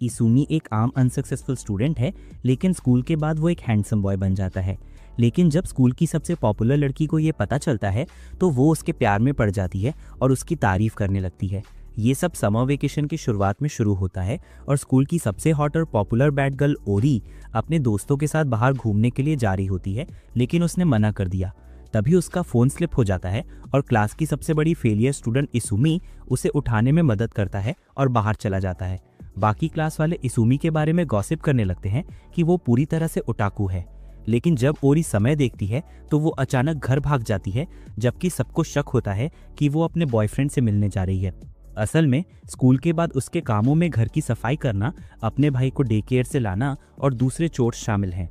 इसूमी एक आम unsuccessful student है, लेकिन स्कूल के बाद वो एक हैंडसम बॉय बन जाता है। लेकिन जब स्कूल की सबसे पॉपुलर लड़की को ये पता चलता है तो वो उसके प्यार में पड़ जाती है और उसकी तारीफ करने लगती है। ये सब समर वेकेशन की शुरुआत में शुरू होता है और स्कूल की सबसे हॉट और पॉपुलर बैड गर्ल ओरी अपने दोस्तों के साथ बाहर घूमने के लिए जा रही होती है, लेकिन उसने मना कर दिया। तभी उसका फ़ोन स्लिप हो जाता है और क्लास की सबसे बड़ी फेलियर स्टूडेंट इसूमी उसे उठाने में मदद करता है और बाहर चला जाता है। बाकी क्लास वाले इसूमी के बारे में गॉसिप करने लगते हैं कि वो पूरी तरह से ओटाकू है। लेकिन जब ओरी समय देखती है तो वो अचानक घर भाग जाती है, जबकि सबको शक होता है कि वो अपने बॉयफ्रेंड से मिलने जा रही है। असल में स्कूल के बाद उसके कामों में घर की सफाई करना, अपने भाई को डे केयर से लाना और दूसरे चोर्स शामिल हैं।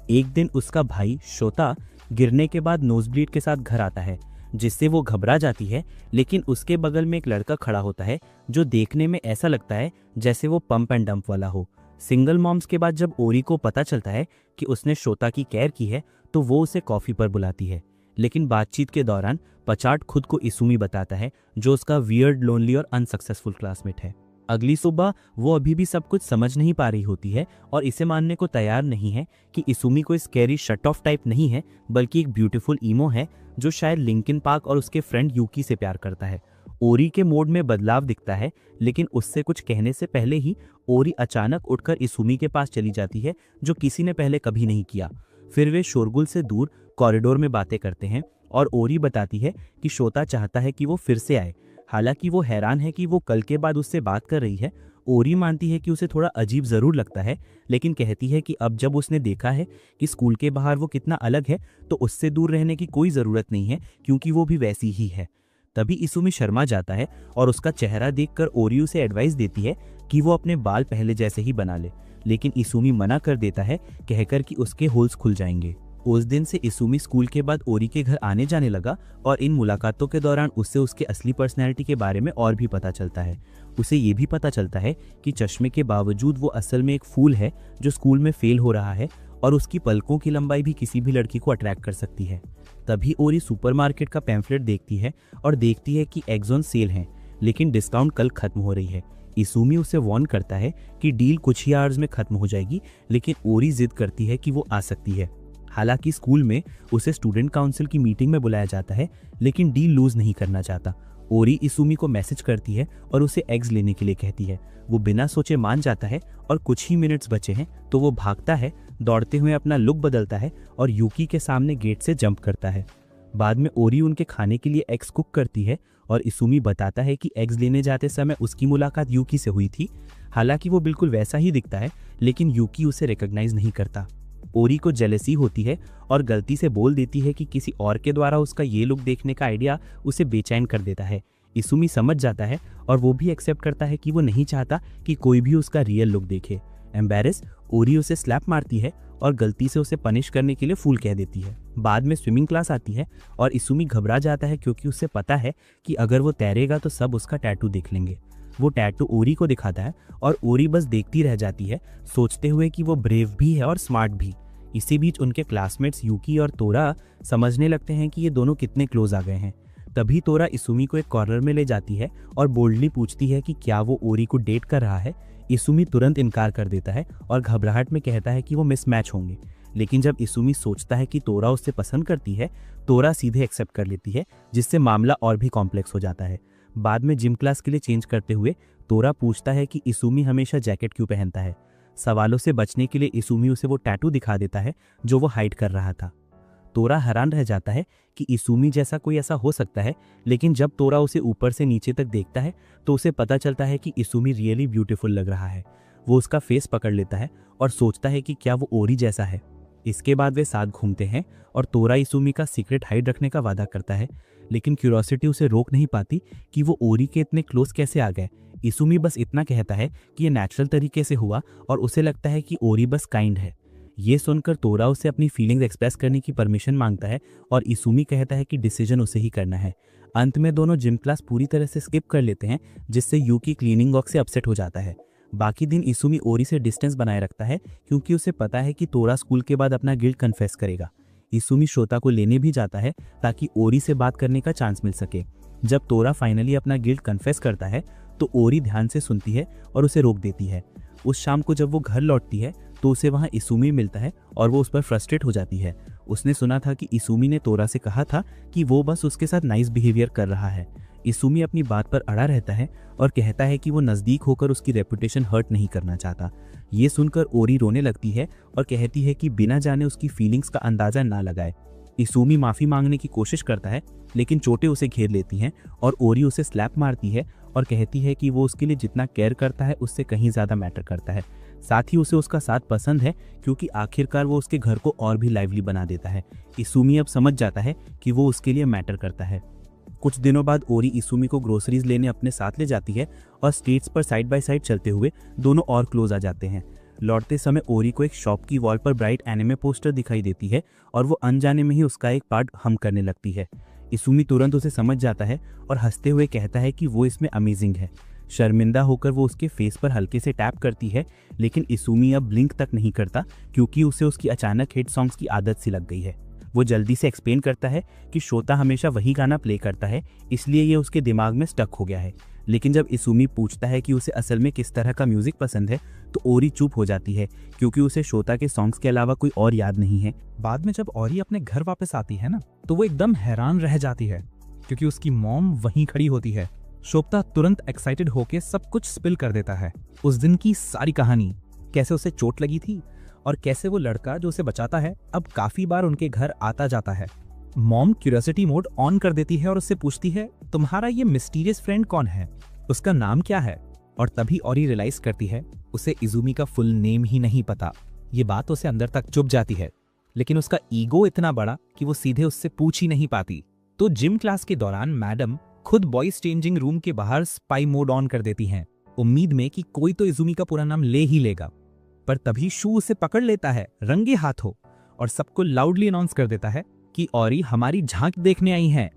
एक दिन उसका भाई शोता गिरने के बाद नोजब्लीड के साथ घर आता है, जिससे वो घबरा जाती है। लेकिन उसके बगल में एक लड़का खड़ा होता है जो देखने में ऐसा लगता है जैसे वो पंप एंड डंप वाला हो। सिंगल मॉम्स के बाद जब ओरी को पता चलता है कि उसने शोता की केयर की है तो वो उसे कॉफी पर बुलाती है। लेकिन बातचीत के दौरान पचाट खुद को इसूमी बताता है, जो उसका वियर्ड, लोनली और अनसक्सेसफुल क्लासमेट है। अगली सुबह वो अभी भी सब कुछ समझ नहीं पा रही होती है और इसे मानने को तैयार नहीं है कि इसूमी कोई स्कैरी शट ऑफ टाइप नहीं है, बल्कि एक ब्यूटीफुल ईमो है जो शायद लिंकिन पार्क और उसके फ्रेंड यूकी से प्यार करता है। ओरी के मूड में बदलाव दिखता है, लेकिन उससे कुछ कहने से पहले ही ओरी अचानक उठकर इसूमी के पास चली जाती है, जो किसी ने पहले कभी नहीं किया। फिर वे शोरगुल से दूर कॉरिडोर में बातें करते हैं और ओरी बताती है कि शोता चाहता है कि वो फिर से आए। हालांकि वो हैरान है कि वो कल के बाद उससे बात कर रही है। ओरी मानती है कि उसे थोड़ा अजीब ज़रूर लगता है, लेकिन कहती है कि अब जब उसने देखा है कि स्कूल के बाहर वो कितना अलग है तो उससे दूर रहने की कोई ज़रूरत नहीं है, क्योंकि वो भी वैसी ही है। तभी इसूमी शर्मा जाता है और उसका चेहरा देखकर ओरी उसे एडवाइस देती है कि वो अपने बाल पहले जैसे ही बना ले, लेकिन इसूमी मना कर देता है, कहकर कि उसके होल्स खुल जाएंगे। उस दिन से इसूमी स्कूल के बाद ओरी के घर आने जाने लगा और इन मुलाकातों के दौरान उससे उसके असली पर्सनैलिटी के बारे में और भी पता चलता है। उसे ये भी पता चलता है कि चश्मे के बावजूद वो असल में एक फूल है जो स्कूल में फेल हो रहा है और उसकी पलकों की लंबाई भी किसी भी लड़की को अट्रैक्ट कर सकती है। तभी ओरी सुपरमार्केट का पैम्फलेट देखती है और देखती है कि एग्जॉन सेल है, लेकिन डिस्काउंट कल खत्म हो रही है। इसूमी उसे वार्न करता है कि डील कुछ ही आवर्स में खत्म हो जाएगी, लेकिन ओरी जिद करती है कि वो आ सकती है। हालांकि स्कूल में उसे स्टूडेंट काउंसिल की मीटिंग में बुलाया जाता है, लेकिन डील लूज नहीं करना चाहता। ओरी इसूमी को मैसेज करती है और उसे एग्स लेने के लिए कहती है। वो बिना सोचे मान जाता है और कुछ ही मिनट्स बचे हैं तो वो भागता है, दौड़ते हुए अपना लुक बदलता है और यूकी के सामने गेट से जंप करता है। बाद में ओरी उनके खाने के लिए एग्स कुक करती है और इसूमी बताता है कि एग्स लेने जाते समय उसकी मुलाकात यूकी से हुई थी। हालांकि वो बिल्कुल वैसा ही दिखता है, लेकिन यूकी उसे रिकॉग्नाइज नहीं करता। ओरी को जेलसी होती है और गलती से बोल देती है कि किसी और के द्वारा उसका ये लुक देखने का आइडिया उसे बेचैन कर देता है। इसूमी समझ जाता है और वो भी एक्सेप्ट करता है कि वो नहीं चाहता कि कोई भी उसका रियल लुक देखे। एम्बैरेस ओरी उसे स्लैप मारती है और गलती से उसे पनिश करने के लिए फूल कह देती है। बाद में स्विमिंग क्लास आती है और इसूमी घबरा जाता है, क्योंकि उसे पता है कि अगर वो तैरेगा तो सब उसका टैटू देख लेंगे। वो टैटू ओरी को दिखाता है और ओरी बस देखती रह जाती है, सोचते हुए कि वो ब्रेव भी है और स्मार्ट भी। इसी बीच उनके क्लासमेट्स यूकी और तोरा समझने लगते हैं कि ये दोनों कितने क्लोज आ गए हैं। तभी तोरा इसूमी को एक कॉर्नर में ले जाती है और बोल्डली पूछती है कि क्या वो ओरी को डेट कर रहा है। इसूमी तुरंत इनकार कर देता है और घबराहट में कहता है कि वो मिसमैच होंगे। लेकिन जब इसूमी सोचता है कि तोरा उससे पसंद करती है, तोरा सीधे एक्सेप्ट कर लेती है, जिससे मामला और भी कॉम्प्लेक्स हो जाता है। बाद में जिम क्लास के लिए चेंज करते हुए तोरा पूछता है कि इसूमी हमेशा जैकेट क्यों पहनता है। सवालों से बचने के लिए इसूमी उसे वो टैटू दिखा देता है जो वो हाइड कर रहा था। तोरा हैरान रह जाता है कि इसूमी जैसा कोई ऐसा हो सकता है, लेकिन जब तोरा उसे ऊपर से नीचे तक देखता है तो उसे पता चलता है कि इसूमी रियली ब्यूटीफुल लग रहा है। वो उसका फेस पकड़ लेता है और सोचता है कि क्या वो ओरी जैसा है। इसके बाद वे साथ घूमते हैं और तोरा इसूमी का सीक्रेट हाइड रखने का वादा करता है, लेकिन क्यूरियोसिटी उसे रोक नहीं पाती कि वो ओरी के इतने क्लोज कैसे आ गए। इसूमी बस इतना कहता है कि ये नेचुरल तरीके से हुआ और उसे लगता है कि ओरी बस काइंड है। ये सुनकर तोरा उसे अपनी फीलिंग्स एक्सप्रेस करने की परमिशन मांगता है और इसूमी कहता है कि डिसीजन उसे ही करना है। अंत में दोनों जिम क्लास पूरी तरह से स्किप कर लेते हैं, जिससे यूकी क्लीनिंग वर्क से अपसेट हो जाता है। बाकी दिन इसूमी ओरी से डिस्टेंस बनाए रखता है, क्योंकि उसे पता है कि तोरा स्कूल के बाद अपना गिल्ट कन्फेस करेगा। इसूमी शोता को लेने भी जाता है ताकि ओरी से बात करने का चांस मिल सके। जब तोरा फाइनली अपना गिल्ट कन्फेस करता है तो ओरी ध्यान से सुनती है और उसे रोक देती है। उस शाम को जब वो घर लौटती है तो उसे वहाँ इसूमी मिलता है और वो उस पर फ्रस्ट्रेट हो जाती है। उसने सुना था कि इसूमी ने तोरा से कहा था कि वो बस उसके साथ नाइस बिहेवियर कर रहा है। इसूमी अपनी बात पर अड़ा रहता है और कहता है कि वो नज़दीक होकर उसकी रेपुटेशन हर्ट नहीं करना चाहता। ये सुनकर ओरी रोने लगती है और कहती है कि बिना जाने उसकी फीलिंग्स का अंदाज़ा ना लगाए। इसूमी माफ़ी मांगने की कोशिश करता है लेकिन चोटें उसे घेर लेती हैं और ओरी उसे स्लैप मारती है और कहती है कि वो उसके लिए जितना केयर करता है उससे कहीं ज़्यादा मैटर करता है। साथ ही उसे उसका साथ पसंद है क्योंकि आखिरकार वो उसके घर को और भी लाइवली बना देता है। इसूमी अब समझ जाता है कि वो उसके लिए मैटर करता है। कुछ दिनों बाद ओरी इसूमी को ग्रोसरीज लेने अपने साथ ले जाती है और स्ट्रीट्स पर साइड बाय साइड चलते हुए दोनों और क्लोज आ जाते हैं। लौटते समय ओरी को एक शॉप की वॉल पर ब्राइट एनिमे पोस्टर दिखाई देती है और वो अनजाने में ही उसका एक पार्ट हम करने लगती है। इसूमी तुरंत उसे समझ जाता है और हंसते हुए कहता है कि वो इसमें अमेजिंग है। शर्मिंदा होकर वो उसके फेस पर हल्के से टैप करती है लेकिन इसूमी अब ब्लिंक तक नहीं करता क्योंकि उसे उसकी अचानक हिट सॉन्ग्स की आदत सी लग गई है। वो जल्दी से एक्सप्लेन करता है कि शोता हमेशा वही गाना प्ले करता है इसलिए ये उसके दिमाग में स्टक हो गया है। लेकिन जब इसूमी पूछता है कि उसे असल में किस तरह का म्यूजिक पसंद है तो ओरी चुप हो जाती है क्योंकि उसे शोता के सॉन्ग्स के अलावा कोई और याद नहीं है। बाद में जब ओरी अपने घर वापस आती है ना तो वो एकदम हैरान रह जाती है क्योंकि उसकी मॉम वहीं खड़ी होती है। शोता तुरंत एक्साइटेड होके सब कुछ स्पिल कर देता है, उस दिन की सारी कहानी, कैसे उसे चोट लगी थी और कैसे वो लड़का जो उसे बचाता है अब काफी बार उनके घर आता जाता है। मॉम क्यूरियोसिटी मोड ऑन कर देती है और उससे पूछती है तुम्हारा ये मिस्टीरियस फ्रेंड कौन है, उसका नाम क्या है। और तभी ओरी रियलाइज करती है उसे इजुमी का फुल नेम ही नहीं पता। ये बात उसे अंदर तक चुभ जाती है लेकिन उसका ईगो इतना बड़ा कि वो सीधे उससे पूछ ही नहीं पाती। तो जिम क्लास के दौरान मैडम खुद बॉयज चेंजिंग रूम के बाहर स्पाई मोड ऑन कर देती हैं, उम्मीद में कि कोई तो इजुमी का पूरा नाम ले ही लेगा। पर तभी शू उसे पकड़ लेता है रंगे हाथों और सबको लाउडली अनाउंस कर देता है कि ओरी हमारी झांक देखने आई है।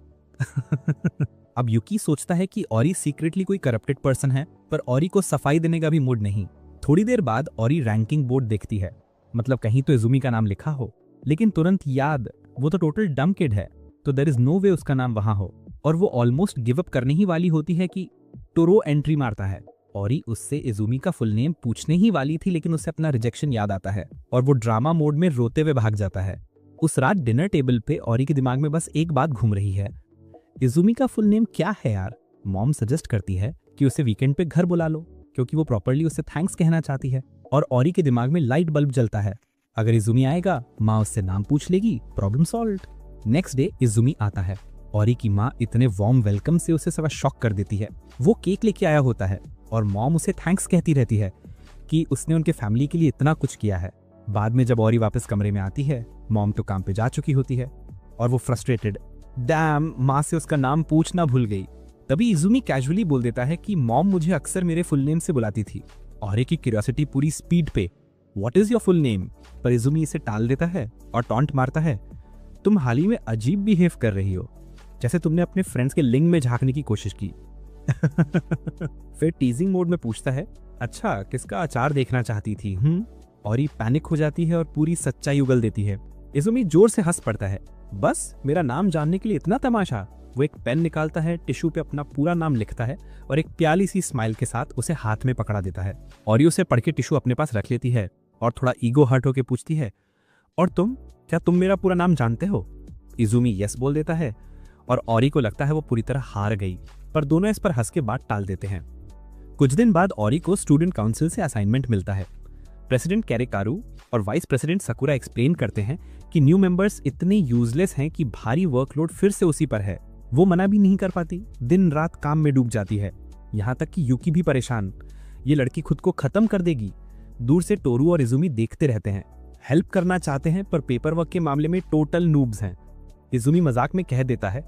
अब युकी सोचता है कि ओरी सीक्रेटली कोई करप्टेड पर्सन है, पर ओरी को सफाई देने का भी मूड नहीं। थोड़ी देर बाद ओरी रैंकिंग बोर्ड देखती है, मतलब कहीं तो इजुमी का नाम लिखा हो, लेकिन तुरंत याद वो तो टोटल डम किड है, तो देयर इज नो वे उसका नाम वहां हो। और वो ऑलमोस्ट गिव अप करने ही वाली होती है कि टोरो एंट्री मारता है। ओरी उससे इजुमी का फुल नेम पूछने ही वाली थी लेकिन उसे अपना रिजेक्शन याद आता है और वो ड्रामा मोड में रोते हुए भाग जाता है। उस रात डिनर टेबल पे ओरी के दिमाग में बस एक बात घूम रही है, इजुमी का फुल नेम क्या है यार। मॉम सजेस्ट करती है कि उसे वीकेंड पे घर बुला लो क्योंकि वो प्रॉपर्ली उसे थैंक्स कहना चाहती है। और ओरी के दिमाग में लाइट बल्ब जलता है, अगर इजुमी आएगा माँ उससे नाम पूछ लेगी, problem solved. Next day Izumi आता है। ओरी की माँ इतने वार्म वेलकम से उसे सवा शॉक कर देती है। वो केक लेके आया होता है और मॉम उसे थैंक्स कहती रहती है कि उसने उनके फैमिली के लिए इतना कुछ किया है। बाद में जब ओरी वापस कमरे में आती है, मॉम तो काम पे जा चुकी होती है और वो फ्रस्ट्रेटेड डैम माँ से उसका नाम पूछना भूल गई। तभी इजुमी कैजुअली बोल देता है कि मॉम मुझे अक्सर मेरे फुल नेम से बुलाती थी। ओरी की क्यूरियोसिटी पूरी स्पीड पे, what is your full name, पर इजुमी इसे टाल देता है और टॉन्ट मारता है, तुम हाल ही में अजीब बिहेव कर रही हो, जैसे तुमने अपने फ्रेंड्स के लिंग में झांकने की कोशिश की। फिर टीजिंग मोड में पूछता है, अच्छा किसका अचार देखना चाहती थी। ओरी पैनिक हो जाती है और पूरी सच्चाई उगल देती है। इजुमी जोर से हंस पड़ता है, बस मेरा नाम जानने के लिए इतना तमाशा। वो एक पेन निकालता है, टिश्यू पे अपना पूरा नाम लिखता है और एक प्याली सी स्माइल के साथ उसे हाथ में पकड़ा देता है। ओरी उसे पढ़ के टिश्यू अपने पास रख लेती है और थोड़ा ईगो हर्ट होके पूछती है, और तुम, क्या तुम मेरा पूरा नाम जानते हो। इजुमी यस बोल देता है और ओरी को लगता है वो पूरी तरह हार गई, पर दोनों इस पर हंस के बात टाल देते हैं। कुछ दिन बाद ओरी को स्टूडेंट काउंसिल से असाइनमेंट मिलता है। प्रेसिडेंट कैरेकारू और वाइस प्रेसिडेंट सकुरा एक्सप्लेन करते हैं कि न्यू मेंबर्स इतने यूजलेस हैं कि भारी वर्कलोड फिर से उसी पर है। वो मना भी नहीं कर पाती, दिन रात काम में डूब जाती है, यहाँ तक कि युकी भी परेशान, ये लड़की खुद को खत्म कर देगी। दूर से टोरू और इजुमी देखते रहते हैं, हेल्प करना चाहते हैं पर पेपर वर्क के मामले में टोटल नूब्स हैं। इजुमी मजाक में कह देता है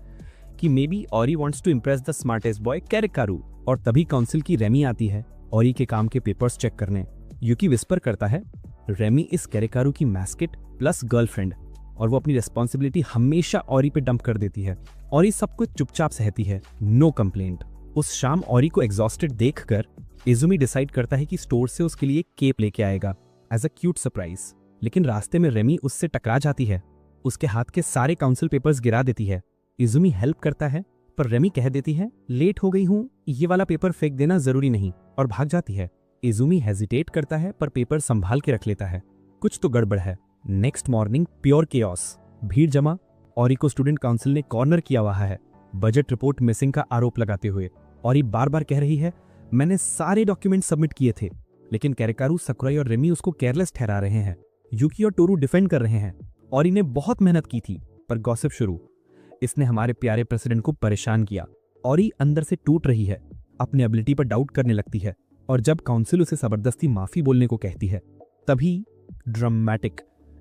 कि maybe Ori wants to impress the smartest boy कैरेकारू। और तभी काउंसिल की रेमी आती है ओरी के काम के पेपर्स चेक करने। युकी विस्पर करता है, रेमी इस कैरेकारू की मैस्केट प्लस गर्लफ्रेंड और वो अपनी रिस्पॉन्सिबिलिटी हमेशा ओरी पे डंप कर देती है। ओरी सब कुछ चुपचाप सहती है, नो कंप्लेंट। उस शाम ओरी को एग्जॉस्टेड देखकर इजुमी डिसाइड करता है कि स्टोर से उसके लिए केप लेके आएगा एज अ क्यूट सरप्राइज। लेकिन रास्ते में रेमी उससे टकरा जाती है, उसके हाथ के सारे काउंसिल पेपर्स गिरा देती है। इजुमी हेल्प करता है पर रेमी कह देती है, लेट हो गई हूँ, ये वाला पेपर फेंक देना जरूरी नहीं, और भाग जाती है। इजुमी हेजिटेट करता है पर पेपर संभाल के रख लेता है। कुछ तो गड़बड़ है। नेक्स्ट मॉर्निंग प्योर केओस, भीड़ जमा। औरी को स्टूडेंट काउंसिल ने कॉर्नर किया हुआ है बजट रिपोर्ट मिसिंग का आरोप लगाते हुए। औरी बार बार कह रही है मैंने सारे डॉक्यूमेंट सबमिट किए थे, लेकिन कैरेकारू, सकुराई और रेमी उसको केयरलेस ठहरा रहे हैं। यूकी और टोरू डिफेंड कर रहे हैं। औरी ने बहुत मेहनत की थी, पर गॉसिप शुरू। इसने हमारे प्यारे प्रेसिडेंट को परेशान किया। औरी अंदर से टूट रही है, अपने एबिलिटी पर डाउट करने लगती है। और जब काउंसिल उसे जबरदस्ती माफी बोलने को कहती है, तभी ड्रामेटिक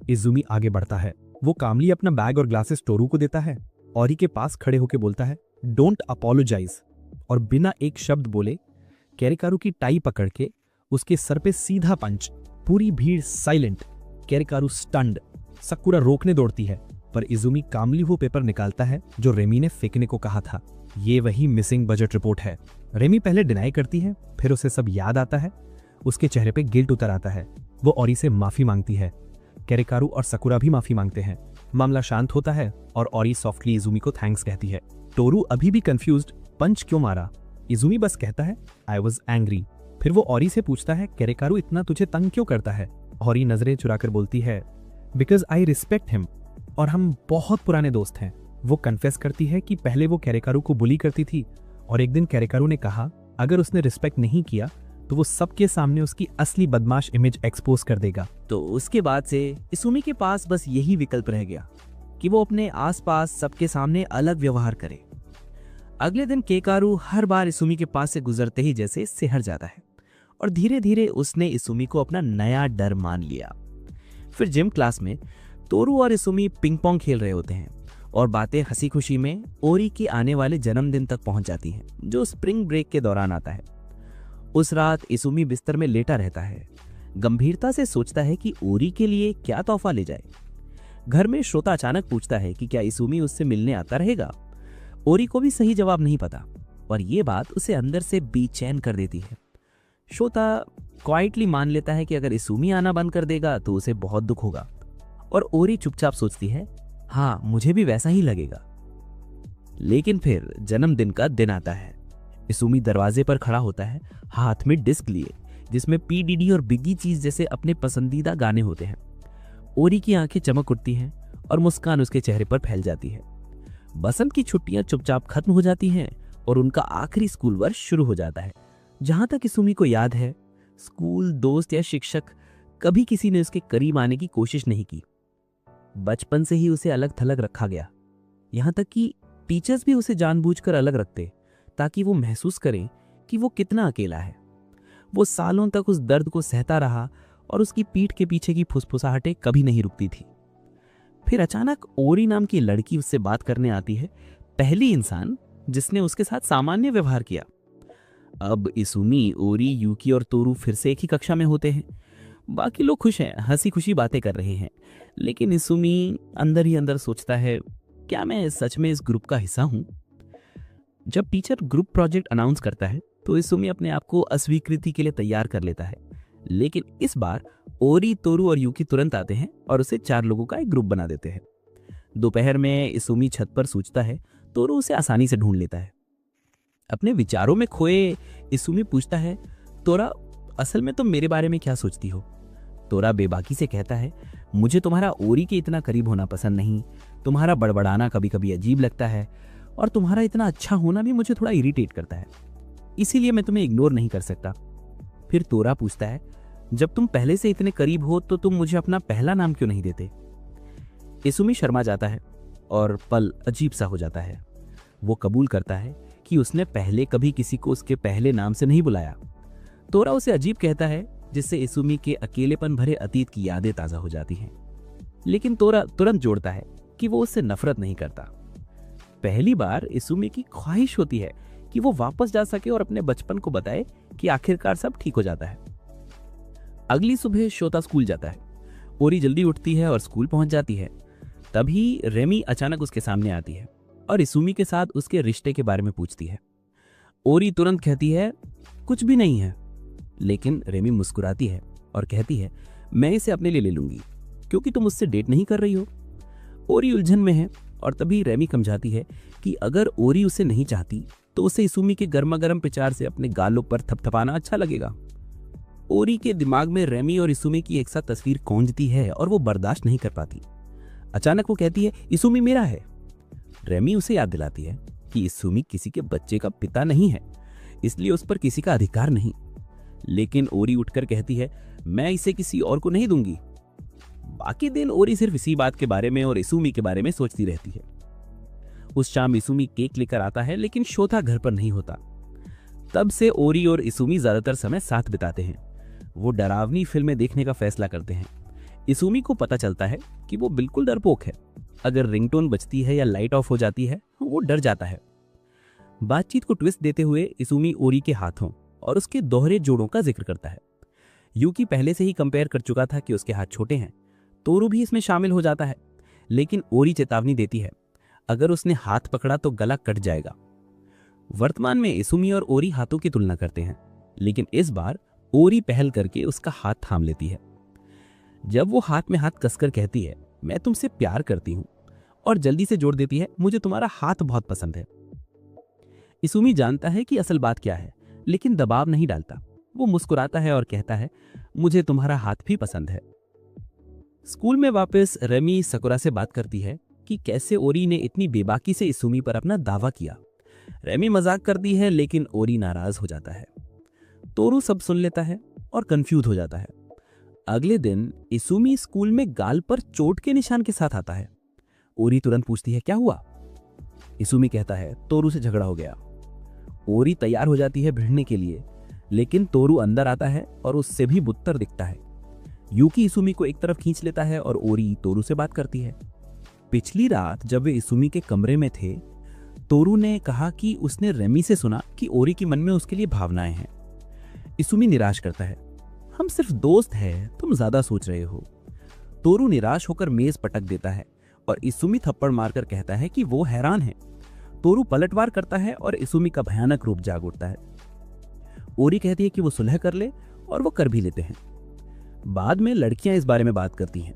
इजुमी आगे बढ़ता है। वो कामली अपना बैग और ग्लासेस टोरू को देता है। औरी के पास खड़े होकर बोलता है डोंट अपोलोजाइज, और बिना एक शब्द बोले कैरेकारू की टाई पकड़ के उसके सर पे सीधा पंच। पूरी भीड़ साइलेंट, कैरेकारू स्टन्ड। सकुरा रोकने दौड़ती है, पर इजुमी कामली वो पेपर निकालता है जो रेमी ने फेंकने को कहा था। ये वही मिसिंग बजट रिपोर्ट है। रेमी पहले डिनाई करती है, फिर उसे सब याद आता है। उसके चेहरे पे गिल्ट उतर आता है। वो औरी से माफी मांगती है। कैरेकारू और सकुरा भी माफी मांगते हैं। मामला शांत होता है और औरी सॉफ्टली इजुमी को थैंक्स कहती है। टोरू अभी भी कंफ्यूज्ड, पंच क्यों मारा? इजुमी बस कहता है आई वॉज एंग्री। फिर वो औरी से पूछता है कैरेकारू इतना तुझे तंग क्यों करता है? औरी नजरें चुराकर बोलती है बिकॉज आई रिस्पेक्ट हिम, और हम बहुत पुराने दोस्त हैं। वो कन्फेस करती है कि पहले वो कैरेकारू को बुली करती थी, और एक दिन कैरेकारू ने कहा अगर उसने रिस्पेक्ट नहीं किया तो वो सबके सामने उसकी असली बदमाश इमेज एक्सपोज कर देगा। तो उसके बाद से इजुमी के पास बस यही विकल्प रह गया कि वो अपने आसपास सबके सामने अलग व्यवहार करे। अगले दिन केकारू हर बार इजुमी के पास से गुजरते ही जैसे सिहर जाता है, और धीरे धीरे उसने इजुमी को अपना नया डर मान लिया। फिर जिम क्लास में तोरू और इजुमी पिंग पोंग खेल रहे होते हैं, और बातें हंसी खुशी में ओरी के आने वाले जन्मदिन तक पहुंच जाती हैं, जो स्प्रिंग ब्रेक के दौरान आता है। उस रात इजुमी बिस्तर में लेटा रहता है, गंभीरता से सोचता है कि ओरी के लिए क्या तोहफा ले जाए। घर में श्रोता अचानक पूछता है कि क्या इजुमी उससे मिलने आता रहेगा। ओरी को भी सही जवाब नहीं पता, और ये बात उसे अंदर से बेचैन कर देती है। श्रोता क्वाइटली मान लेता है कि अगर इजुमी आना बंद कर देगा तो उसे बहुत दुख होगा, और ओरी चुपचाप सोचती है हाँ मुझे भी वैसा ही लगेगा। लेकिन फिर जन्मदिन का दिन आता है। इजुमी दरवाजे पर खड़ा होता है, हाथ में डिस्क लिए, जिसमें पीडीडी और बिगी चीज जैसे अपने पसंदीदा गाने होते हैं। ओरी की आंखें चमक उठती हैं और मुस्कान उसके चेहरे पर फैल जाती है। बसंत की छुट्टियां चुपचाप खत्म हो जाती हैं और उनका आखिरी स्कूल वर्ष शुरू हो जाता है। जहां तक इजुमी को याद है, स्कूल, दोस्त या शिक्षक कभी किसी ने उसके करीब आने की कोशिश नहीं की। बचपन से ही उसे अलग थलग रखा गया, यहां तक कि टीचर्स भी उसे जानबूझकर अलग रखते ताकि वो महसूस करे कि वो कितना अकेला है। वो सालों तक उस दर्द को सहता रहा और उसकी पीठ के पीछे की फुसफुसाहटें कभी नहीं रुकती थी। फिर अचानक ओरी नाम की लड़की उससे बात करने आती है, पहली इंसान जिसने उसके साथ सामान्य व्यवहार किया। अब इजुमी, ओरी, यूकी और तोरू फिर से एक ही कक्षा में होते हैं। बाकी लोग खुश हैं, हंसी खुशी बातें कर रहे हैं, लेकिन इजुमी अंदर ही अंदर सोचता है क्या मैं सच में इस ग्रुप का हिस्सा हूं? जब टीचर ग्रुप प्रोजेक्ट अनाउंस करता है तो इजुमी अपने आप को अस्वीकृति के लिए तैयार कर लेता है, लेकिन इस बार ओरी, तोरू और यूकी तुरंत आते हैं और उसे 4 लोगों का एक ग्रुप बना देते हैं। दोपहर में इजुमी छत पर सोचता है, तोरू उसे आसानी से ढूंढ लेता है। अपने विचारों में खोए इजुमी पूछता है, तोरा असल में तुम मेरे बारे में क्या सोचती हो? तोरा बेबाकी से कहता है, मुझे तुम्हारा ओरी के इतना करीब होना पसंद नहीं, तुम्हारा बड़बड़ाना कभी कभी अजीब लगता है, और तुम्हारा इतना अच्छा होना भी मुझे थोड़ा इरिटेट करता है, इसीलिए मैं तुम्हें इग्नोर नहीं कर सकता। फिर तोरा पूछता है, जब तुम पहले से इतने करीब हो तो तुम मुझे अपना पहला नाम क्यों नहीं देते? इजुमी शर्मा जाता है और पल अजीब सा हो जाता है। वो कबूल करता है कि उसने पहले कभी किसी को उसके पहले नाम से नहीं बुलाया। तोरा उसे अजीब कहता है, जिससे इजुमी के अकेलेपन भरे अतीत की यादें ताजा हो जाती हैं। लेकिन तोरा तुरंत जोड़ता है कि वो उससे नफरत नहीं करता। पहली बार इजुमी की ख्वाहिश होती है कि वो वापस जा सके और अपने बचपन को बताए कि आखिरकार सब ठीक हो जाता है। अगली सुबह श्रोता स्कूल जाता है। ओरी जल्दी उठती है और स्कूल पहुंच जाती है। तभी रेमी अचानक उसके सामने आती है और इजुमी के साथ उसके रिश्ते के बारे में पूछती है। ओरी तुरंत कहती है, कुछ भी नहीं है, लेकिन रेमी मुस्कुराती है और कहती है, मैं इसे अपने लिए ले लूंगी क्योंकि तुम उससे डेट नहीं कर रही हो। ओरी उलझन में है और तभी रेमी समझाती है कि अगर ओरी उसे नहीं चाहती तो उसे इजुमी के गर्मा गर्म प्रचार से अपने गालों पर थपथपाना अच्छा लगेगा। ओरी के दिमाग में रेमी और इसुमी की एक साथ तस्वीर गूंजती है और वो बर्दाश्त नहीं कर पाती। अचानक वो कहती है, इसुमी मेरा है। रेमी उसे याद दिलाती है कि इसुमी किसी के बच्चे का पिता नहीं है, इसलिए उस पर किसी का अधिकार नहीं। लेकिन ओरी उठकर कहती है, मैं इसे किसी और को नहीं दूंगी। बाकी दिन ओरी सिर्फ इसी बात के बारे में और इसुमी के बारे में सोचती रहती है। उस शाम इसुमी केक लेकर आता है, लेकिन शोथा घर पर नहीं होता। तब से ओरी और इसुमी ज्यादातर समय साथ बिताते हैं। वो डरावनी फिल्में देखने का फैसला करते हैं। इसुमी को पता चलता है कि वो बिल्कुल डरपोक है। अगर रिंगटोन बजती है या लाइट ऑफ हो जाती है, वो डर जाता है। बातचीत को ट्विस्ट देते हुए इसुमी ओरी के हाथों और उसके दोहरे जोड़ों का जिक्र करता है। यूकी पहले से ही कंपेयर कर चुका था कि उसके हाथ छोटे हैं। तोरू भी इसमें शामिल हो जाता है, लेकिन ओरी चेतावनी देती है, अगर उसने हाथ पकड़ा तो गला कट जाएगा। वर्तमान में इसुमी और ओरी हाथों की तुलना करते हैं, लेकिन इस बार ओरी पहल करके उसका हाथ थाम लेती है। जब वो हाथ में हाथ कसकर कहती है, मैं तुमसे प्यार करती हूं, और जल्दी से जोड़ देती है, मुझे तुम्हारा हाथ बहुत पसंद है। इसुमी जानता है कि असल बात क्या है, लेकिन दबाव नहीं डालता। वो मुस्कुराता है और कहता है, मुझे तुम्हारा हाथ भी पसंद है। स्कूल में वापस रेमी सकुरा से बात करती है कि कैसे ओरी ने इतनी बेबाकी से इसुमी पर अपना दावा किया। रेमी मजाक करती है, लेकिन ओरी नाराज हो जाता है। तोरू सब सुन लेता है और कंफ्यूज हो जाता है। अगले दिन इसुमी स्कूल में गाल पर चोट के निशान के साथ आता है। ओरी तुरंत पूछती है, क्या हुआ? इसुमी कहता है, तोरू से झगड़ा हो गया। ओरी तैयार हो जाती है भिड़ने के लिए, लेकिन तोरू अंदर आता है और उससे भी बुत्तर दिखता है। यूकी इसुमी को एक तरफ खींच लेता है और ओरी तोरू से बात करती है। पिछली रात जब वे इसुमी के कमरे में थे, तोरू ने कहा कि उसने रेमी से सुना कि ओरी के मन में उसके लिए भावनाएं हैं। इसुमी निराश करता है, हम सिर्फ दोस्त हैं, तुम ज्यादा सोच रहे हो। तोरू निराश होकर मेज पटक देता है और इसुमी थप्पड़ मारकर कहता है कि वो हैरान है। तोरू पलटवार करता है और इसुमी का भयानक रूप जाग उठता है। ओरी कहती है कि वो सुलह कर ले, और वो कर भी लेते हैं। बाद में लड़कियां इस बारे में बात करती हैं।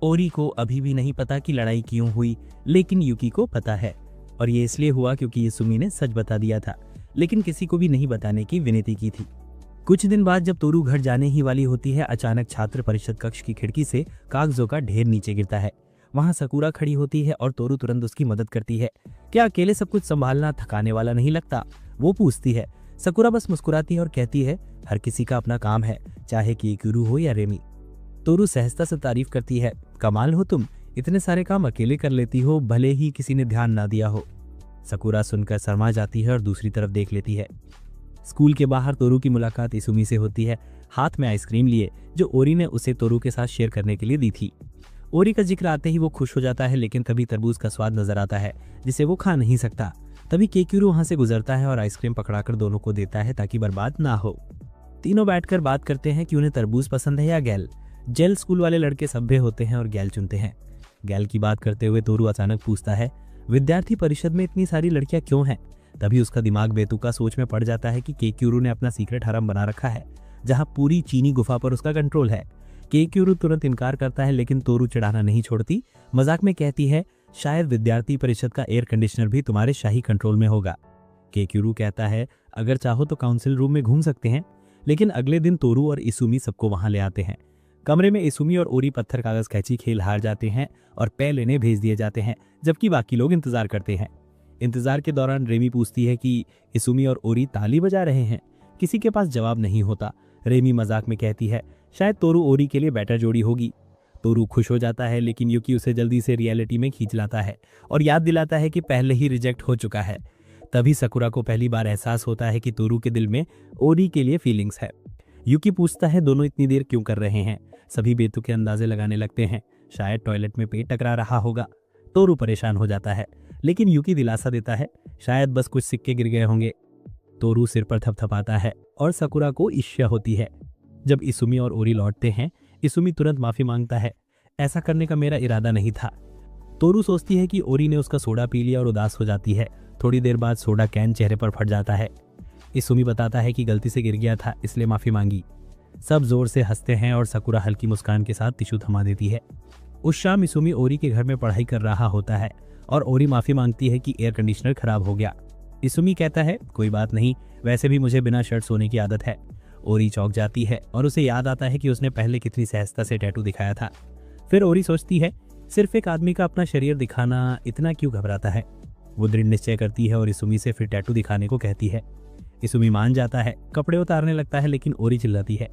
ओरी को अभी भी नहीं पता कि लड़ाई क्यों हुई, लेकिन यूकी को पता है, और ये इसलिए हुआ क्योंकि इसुमी ने सच बता दिया था, लेकिन किसी को भी नहीं बताने की विनती की थी। कुछ दिन बाद जब तोरू घर जाने ही वाली होती है, अचानक छात्र परिषद कक्ष की खिड़की से कागजों का ढेर नीचे गिरता है। वहां सकुरा खड़ी होती है और तोरू तुरंत उसकी मदद करती है। क्या अकेले सब कुछ संभालना थकाने वाला नहीं लगता? वो पूछती है। सकुरा बस मुस्कुराती है और कहती है, हर किसी का अपना काम है, चाहे केकुरू हो या रेमी। तोरू सहजता से तारीफ करती है, कमाल हो तुम, इतने सारे काम अकेले कर लेती हो, भले ही किसी ने ध्यान ना दिया हो। सकुरा सुनकर शर्मा जाती है और दूसरी तरफ देख लेती है। स्कूल के बाहर तोरू की मुलाकात इसुमी से होती है, हाथ में आइसक्रीम लिए, जो ओरी ने उसे तोरू के साथ शेयर करने के लिए दी थी। ओरी का जिक्र आते ही वो खुश हो जाता है, लेकिन तभी तरबूज का स्वाद नजर आता है जिसे वो खा नहीं सकता। तभी केकुरू वहां से गुजरता है और आइसक्रीम पकड़ाकर दोनों को देता है ताकि बर्बाद ना हो। तीनों बैठकर बात करते हैं कि उन्हें तरबूज पसंद है या गैल। जेल स्कूल वाले लड़के सभ्य होते हैं और गैल चुनते हैं। गैल की बात करते हुए तोरू अचानक पूछता है, विद्यार्थी परिषद में इतनी सारी लड़कियां क्यों हैं? तभी उसका दिमाग बेतुका सोच में पड़ जाता है कि केकुरू ने अपना सीक्रेट हरम बना रखा है, जहां पूरी चीनी गुफा पर उसका कंट्रोल है। केकुरू तुरंत इनकार करता है, लेकिन तोरू चिढ़ाना नहीं छोड़ती। मजाक में कहती है, शायद विद्यार्थी परिषद का एयर कंडीशनर भी तुम्हारे शाही कंट्रोल में होगा। केकुरू कहता है, अगर चाहो तो काउंसिल रूम में घूम सकते हैं। लेकिन अगले दिन तोरू और इसुमी सबको वहां ले आते हैं। कमरे में इसुमी और ओरी पत्थर कागज कैंची खेल हार जाते हैं और पै लेने भेज दिए जाते हैं, जबकि बाकी लोग इंतजार करते हैं। इंतजार के दौरान रेमी पूछती है कि इसुमी और ओरी ताली बजा रहे हैं। किसी के पास जवाब नहीं होता। रेमी मजाक में कहती है, शायद तोरू ओरी के लिए बेटर जोड़ी होगी। तोरू खुश हो जाता है, लेकिन यूकी उसे जल्दी से रियलिटी में खींच लाता है और याद दिलाता है कि पहले ही रिजेक्ट हो चुका है। तभी सकुरा को पहली बार एहसास होता है कि तोरू के दिल में ओरी के लिए फीलिंग्स है। यूकी पूछता है, दोनों इतनी देर क्यों कर रहे हैं? सभी बेतुके अंदाजे लगाने लगते हैं, शायद टॉयलेट में पेट टकरा रहा होगा। तोरू परेशान हो जाता है, लेकिन यूकी दिलासा देता है, शायद बस कुछ सिक्के गिर गए होंगे। तोरू सिर पर थपथपाता है और सकुरा को ईर्ष्या होती है। जब इसुमी और ओरी लौटते हैं, इसुमी तुरंत माफी मांगता है, ऐसा करने का मेरा इरादा नहीं था। तोरू सोचती है कि ओरी ने उसका सोडा पी लिया और उदास हो जाती है। थोड़ी देर बाद सोडा कैन चेहरे पर फट जाता है। इसुमी बताता है कि गलती से गिर गया था, इसलिए माफी मांगी। सब जोर से हंसते हैं और सकुरा हल्की मुस्कान के साथ टिश्यू थमा देती है। उस शाम इसुमी ओरी के घर में पढ़ाई कर रहा होता है और ओरी माफी मांगती है कि एयर कंडीशनर खराब हो गया। इसुमी कहता है, कोई बात नहीं, वैसे भी मुझे बिना शर्ट सोने की आदत है। ओरी चौंक जाती है और उसे याद आता है कि उसने पहले कितनी सहजता से टैटू दिखाया था। फिर ओरी सोचती है, सिर्फ एक आदमी का अपना शरीर दिखाना इतना क्यों घबराता है। वो दृढ़ निश्चय करती है और इसुमी से फिर टैटू दिखाने को कहती है। इसुमी मान जाता है, कपड़े उतारने लगता है, लेकिन ओरी चिल्लाती है,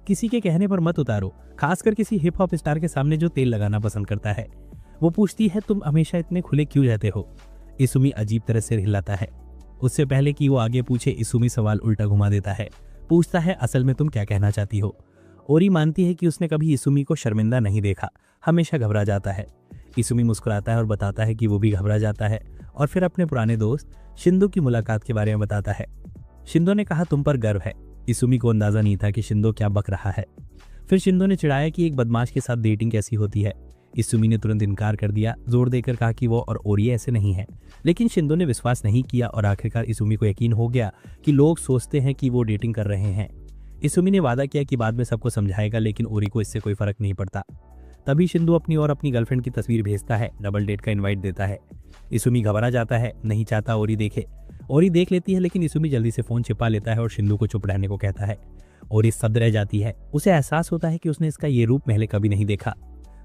किसी के कहने पर मत उतारो, खासकर किसी हिप हॉप स्टार के सामने जो तेल लगाना पसंद करता है। वो पूछती है, तुम हमेशा इतने खुले क्यों रहते हो। इसुमी अजीब तरह से हिलाता है। उससे पहले कि वो आगे पूछे, इसुमी सवाल उल्टा घुमा देता है, पूछता है, असल में तुम क्या कहना चाहती हो। ओरी मानती है कि उसने कभी इसुमी को शर्मिंदा नहीं देखा, हमेशा घबरा जाता है। इसुमी मुस्कुराता है और बताता है कि वो भी घबरा जाता है और फिर अपने पुराने दोस्त शिंदो की मुलाकात के बारे में बताता है। शिंदो ने कहा, तुम पर गर्व है। इसुमी को अंदाजा नहीं था कि शिंदो क्या बक रहा है। फिर शिंदो ने चिढ़ाया कि एक बदमाश के साथ डेटिंग कैसी होती है। इसुमी ने तुरंत इनकार कर दिया, जोर देकर कहा कि वो और ओरी ऐसे नहीं है। लेकिन शिंदो ने विश्वास नहीं किया और आखिरकार इसुमी को यकीन हो गया कि लोग सोचते हैं कि वो डेटिंग कर रहे हैं। इसुमी ने वादा किया कि बाद में सबको समझाएगा, लेकिन ओरी को इससे कोई फर्क नहीं पड़ता। तभी शिंदो अपनी और अपनी गर्लफ्रेंड की तस्वीर भेजता है, डबल डेट का इनवाइट देता है। इसुमी घबरा जाता है, नहीं चाहता ओरी देखे। ओरी देख लेती है, लेकिन इसुमी जल्दी से फोन छिपा लेता है और शिंदो को चुप रहने को कहता है। ओरी स्तब्ध रह जाती है। उसे एहसास होता है कि उसने इसका ये रूप पहले कभी नहीं देखा।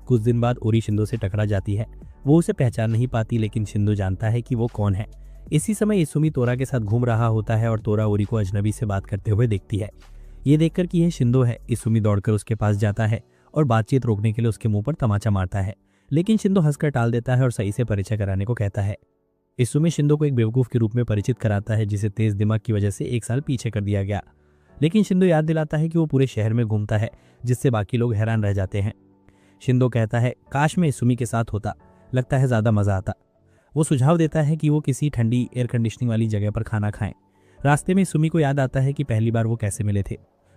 कुछ दिन बाद ओरी शिंदो से टकरा जाती है। वो उसे पहचान नहीं पाती, लेकिन शिंदो जानता है कि वो कौन है। इसी समय इसुमी तोरा के साथ घूम रहा होता है और तोरा ओरी को अजनबी से बात करते हुए देखती है। ये देखकर कि यह शिंदो है, इसुमी दौड़कर उसके पास जाता है और बातचीत रोकने के लिए उसके मुंह पर तमाचा मारता है, लेकिन शिंदो हंसकर टाल देता है और सही से परिचय कराने को कहता है। इसुमी शिंदो को एक बेवकूफ के रूप में परिचित कराता है, जिसे तेज दिमाग की वजह से 1 साल पीछे कर दिया गया। लेकिन शिंदो याद दिलाता है कि वो पूरे शहर में घूमता है, जिससे बाकी लोग हैरान रह जाते हैं। शिंदो कहता है, काश मैं इसुमी के साथ होता, लगता है ज्यादा मजा आता। वो सुझाव देता है कि वो किसी ठंडी एयर कंडीशनिंग वाली जगह पर खाना खाएं। रास्ते में इसुमी को याद आता है कि पहली बार वो कैसे मिले थे।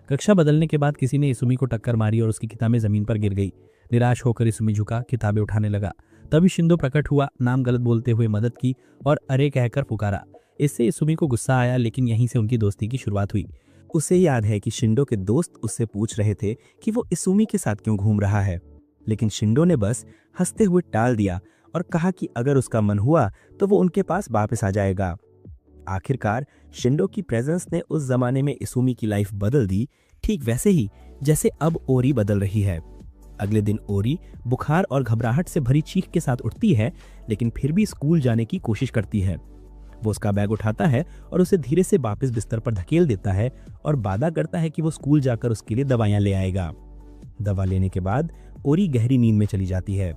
कक्षा बदलने के बाद किसी ने इसुमी को टक्कर मारी और उसकी किताबें जमीन पर गिर गई। निराश होकर इसुमी झुका, किताबें उठाने लगा। तभी शिंदो प्रकट हुआ, नाम गलत बोलते हुए मदद की और अरे कहकर पुकारा। इससे इसुमी को गुस्सा आया, लेकिन यहीं से उनकी दोस्ती की शुरुआत हुई। उसे याद है कि शिंदो के दोस्त उससे पूछ रहे थे कि वो इसुमी के साथ क्यों घूम रहा है, लेकिन शिंदो ने बस हंसते हुए टाल दिया और कहा कि अगर उसका मन हुआ तो वो उनके पास वापस आ जाएगा। आखिरकार शिंदो की प्रेजेंस ने उस जमाने में इसुमी की लाइफ बदल दी, ठीक वैसे ही जैसे अब ओरी बदल रही है। अगले दिन ओरी बुखार और घबराहट से भरी चीख के साथ उठती है, लेकिन फिर भी स्कूल जाने की कोशिश करती है। वो उसका बैग उठाता है और उसे धीरे से वापस बिस्तर पर धकेल देता है और वादा करता है कि वो स्कूल जाकर उसके लिए दवाइयां ले आएगा। दवा लेने के बाद ओरी गहरी नींद में चली जाती है।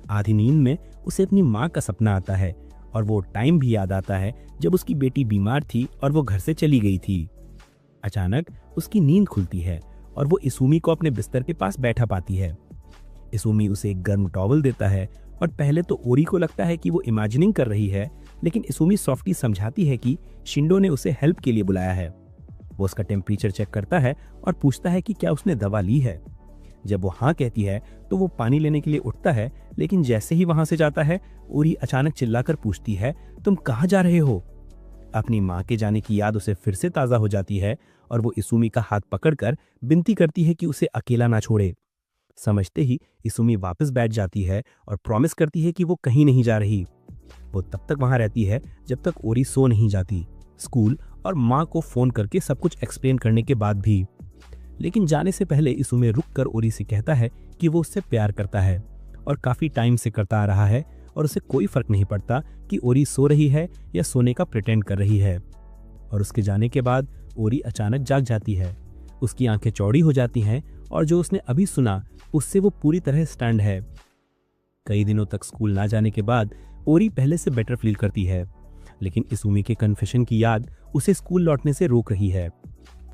आधी नींद में उसे अपनी माँ का सपना आता है और वो टाइम भी याद आता है जब उसकी बेटी बीमार थी और वो घर से चली गई थी। अचानक उसकी नींद खुलती है और वो इसुमी को अपने बिस्तर के पास बैठा पाती है। इसुमी उसे एक गर्म टॉवल देता है और पहले तो ओरी को लगता है कि वो इमेजिनिंग कर रही है, लेकिन इसुमी सॉफ्टली समझाती है कि शिंदो ने उसे हेल्प के लिए बुलाया है। वो उसका टेम्परेचर चेक करता है और पूछता है कि क्या उसने दवा ली है। जब वो हाँ कहती है तो वो पानी लेने के लिए उठता है, लेकिन जैसे ही वहां से जाता है ओरी अचानक चिल्लाकर पूछती है, तुम कहाँ जा रहे हो। अपनी माँ के जाने की याद उसे फिर से ताज़ा हो जाती है और वो इसुमी का हाथ पकड़कर विनती करती है कि उसे अकेला ना छोड़े। समझते ही इसुमी वापस बैठ जाती है और प्रॉमिस करती है कि वो कहीं नहीं जा रही। वो तब तक वहां रहती है जब तक ओरी सो नहीं जाती, स्कूल और माँ को फोन करके सब कुछ एक्सप्लेन करने के बाद भी। लेकिन जाने से पहले इसुमी रुककर ओरी से कहता है कि वो उससे प्यार करता है और काफी टाइम से करता आ रहा है और उसे कोई फर्क नहीं पड़ता कि ओरी सो रही है या सोने का प्रिटेंड कर रही है। और उसके जाने के बाद ओरी अचानक जाग जाती है। उसकी आंखें चौड़ी हो जाती हैं और जो उसने अभी सुना उससे वो पूरी तरह स्टन्ड है। कई दिनों तक स्कूल ना जाने के बाद ओरी पहले से बेटर फील करती है, लेकिन इसुमी के कन्फेशन की याद उसे स्कूल लौटने से रोक रही है।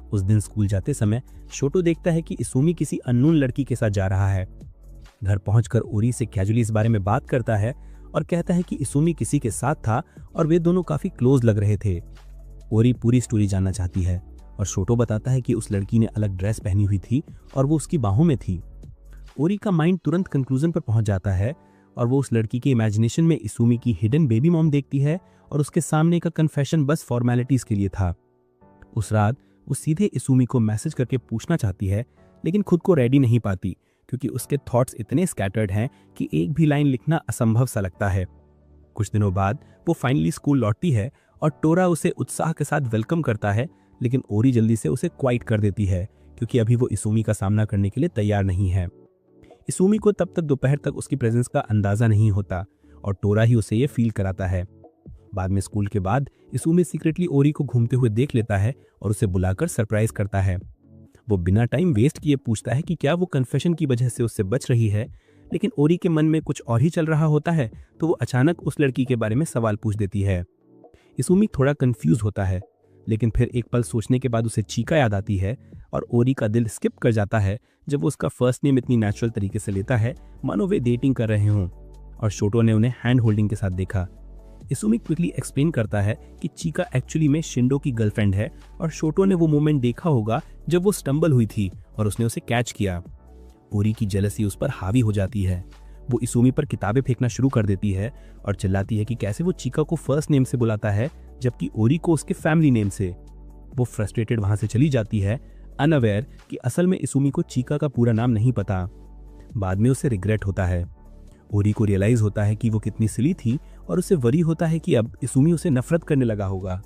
उस दिन स्कूल जाते समय शोटो देखता है कि इसुमी किसी अननोन लड़की के साथ जा रहा है। घर पहुंचकर ओरी से कैजुअली इस बारे में बात करता है और कहता है कि इसुमी किसी के साथ था और वे दोनों काफी क्लोज लग रहे थे। ओरी पूरी स्टोरी जानना चाहती है और शोटो बताता है कि उस लड़की ने अलग ड्रेस पहनी हुई थी और वो उसकी बाहों में थी। ओरी का माइंड तुरंत कंक्लूजन पर पहुंच जाता है और वो उस लड़की के इमेजिनेशन में इसुमी की हिडन बेबी मॉम देखती है और उसके सामने का कन्फेशन बस फॉर्मेलिटीज के लिए था। उस रात वो सीधे इसुमी को मैसेज करके पूछना चाहती है, लेकिन खुद को रेडी नहीं पाती क्योंकि उसके थॉट्स इतने स्कैटर्ड हैं कि एक भी लाइन लिखना असंभव सा लगता है। कुछ दिनों बाद वो फाइनली स्कूल लौटती है और टोरा उसे उत्साह के साथ वेलकम करता है, लेकिन ओरी जल्दी से उसे क्वाइट कर देती है क्योंकि अभी वो इसूमी का सामना करने के लिए तैयार नहीं है। इसूमी को तब तक दोपहर तक उसकी प्रेजेंस का अंदाजा नहीं होता और टोरा ही उसे ये फील कराता है। बाद में स्कूल के बाद इसूमी सीक्रेटली ओरी को घूमते हुए देख लेता है और उसे बुलाकर सरप्राइज करता है। वो बिना टाइम वेस्ट किए पूछता है कि क्या वो कन्फेशन की वजह से उससे बच रही है, लेकिन ओरी के मन में कुछ और ही चल रहा होता है तो वो अचानक उस लड़की के बारे में सवाल पूछ देती है। इसूमी थोड़ा कंफ्यूज होता है, लेकिन फिर एक पल सोचने के बाद उसे चीका याद आती है और ओरी का दिल स्किप कर जाता है जब वो उसका फर्स्ट नेम इतनी नेचुरल तरीके से लेता है मानो वे डेटिंग कर रहे हों और शोटो ने उन्हें हैंड होल्डिंग के साथ देखा। इसूमी क्विकली एक्सप्लेन करता है कि चीका एक्चुअली में शिंडो की गर्लफ्रेंड है और शोटो ने वो मोमेंट देखा होगा जब वो स्टंबल हुई थी और उसने उसे कैच किया। ओरी की जेलसी उस पर हावी हो जाती है। वो इसूमी पर किताबें फेंकना शुरू कर देती है और चिल्लाती है कि कैसे वो चीका को फर्स्ट नेम से बुलाता है जबकि ओरी को उसके फैमिली नेम से। वो फ्रस्ट्रेटेड वहां से चली जाती है, अनअवेयर कि असल में इसूमी को चीका का पूरा नाम नहीं पता। बाद में उसे रिग्रेट होता है। ओरी को रियलाइज होता है कि वो कितनी सिली थी और उसे वरी होता है कि अब इसूमी उसे नफरत करने लगा होगा।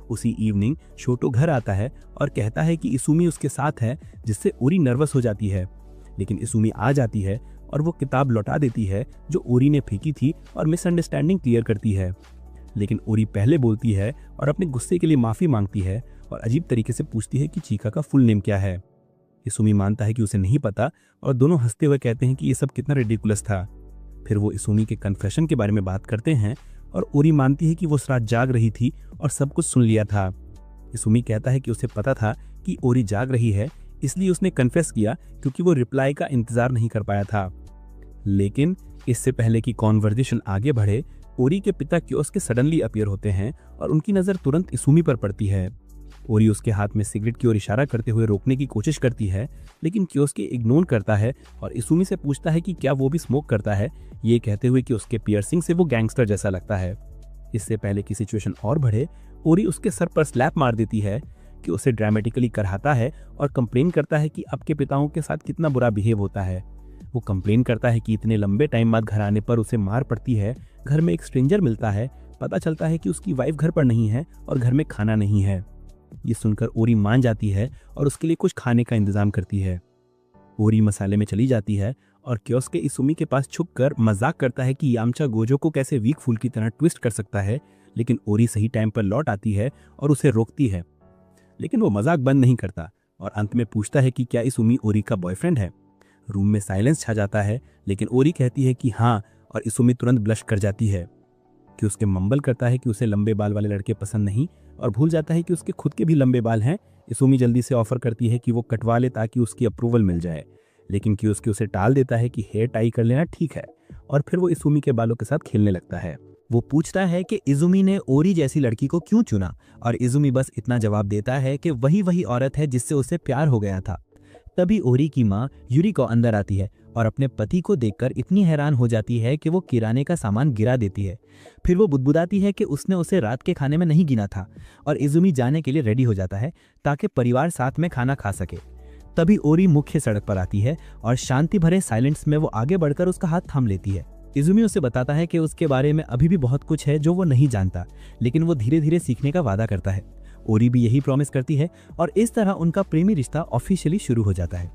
उसी इवनिंग शोटो घर आता है और कहता है कि इसूमी उसके साथ है, जिससे ओरी नर्वस हो जाती है। लेकिन इसूमी आ जाती है और वो किताब लौटा देती है जो ओरी ने फेंकी थी और मिसअंडरस्टैंडिंग क्लियर करती है। लेकिन ओरी पहले बोलती है और अपने गुस्से के लिए माफी मांगती है और अजीब तरीके से पूछती है कि चीका का फुल नेम क्या है। इसूमी मानता है कि उसे नहीं पता और दोनों हंसते हुए कहते हैं कि ये सब कितना रिडिकुलस था। फिर वो इसूमी के कन्फेशन के बारे में बात करते हैं और ओरी मानती है कि वो उस रात जाग रही थी और सब कुछ सुन लिया था। इसूमी कहता है कि उसे पता था कि ओरी जाग रही है, इसलिए उसने कन्फेस किया क्योंकि वो रिप्लाई का इंतजार नहीं कर पाया था। लेकिन इससे पहले कि कॉन्वर्जेशन आगे बढ़े, ओरी के पिता कियोस्के सडनली अपीयर होते हैं और उनकी नज़र तुरंत इसूमी पर पड़ती है। ओरी उसके हाथ में सिगरेट की ओर इशारा करते हुए रोकने की कोशिश करती है, लेकिन कियोस्के इग्नोर करता है और इसूमी से पूछता है कि क्या वो भी स्मोक करता है, ये कहते हुए कि उसके पियर्सिंग से वो गैंगस्टर जैसा लगता है। इससे पहले कि सिचुएशन और बढ़े, ओरी उसके सर पर स्लैप मार देती है कि उसे ड्रामेटिकली कराता है और कंप्लेन करता है कि आपके पिताओं के साथ कितना बुरा बिहेव होता है। वो कंप्लेन करता है कि इतने लंबे टाइम बाद घर आने पर उसे मार पड़ती है, घर में एक स्ट्रेंजर मिलता है, पता चलता है कि उसकी वाइफ घर पर नहीं है और घर में खाना नहीं है। ये सुनकर ओरी मान जाती है और उसके लिए कुछ खाने का इंतजाम करती है। ओरी मसाले में चली जाती है और कियोस्के इसूमी के पास छुपकर मजाक करता है कि यामचा गोजो को कैसे वीक फूल की तरह ट्विस्ट कर सकता है, लेकिन ओरी सही टाइम पर लौट आती है और उसे रोकती है। लेकिन वो मजाक बंद नहीं करता और अंत में पूछता है कि क्या इसूमी ओरी का बॉयफ्रेंड है। रूम में साइलेंस छा जाता है, लेकिन ओरी कहती है कि हाँ और इसूमी तुरंत ब्लश कर जाती है कि उसके मम्बल करता है कि उसे लंबे बाल वाले लड़के पसंद नहीं और भूल जाता है कि उसके खुद के भी लंबे बाल हैं। इसूमी जल्दी से ऑफर करती है कि वो कटवा ले ताकि उसकी अप्रूवल मिल जाए, लेकिन कियोस्के उसे टाल देता है कि हेयर टाई कर लेना ठीक है और फिर वो इसूमी के बालों के साथ खेलने लगता है। वो पूछता है कि इजुमी ने ओरी जैसी लड़की को क्यों चुना और इजुमी बस इतना जवाब देता है कि वही औरत है जिससे उसे प्यार हो गया था। तभी ओरी की माँ यूरिको अंदर आती है और अपने पति को देखकर इतनी हैरान हो जाती है कि वो किराने का सामान गिरा देती है। फिर वो बुदबुदाती है कि उसने उसे रात के खाने में नहीं गिना था और इजुमी जाने के लिए रेडी हो जाता है ताकि परिवार साथ में खाना खा सके। तभी ओरी मुख्य सड़क पर आती है और शांति भरे साइलेंस में वो आगे बढ़कर उसका हाथ थाम लेती है। इजुमी उसे बताता है कि उसके बारे में अभी भी बहुत कुछ है जो वो नहीं जानता, लेकिन वो धीरे धीरे सीखने का वादा करता है। ओरी भी यही प्रॉमिस करती है और इस तरह उनका प्रेमी रिश्ता ऑफिशियली शुरू हो जाता है।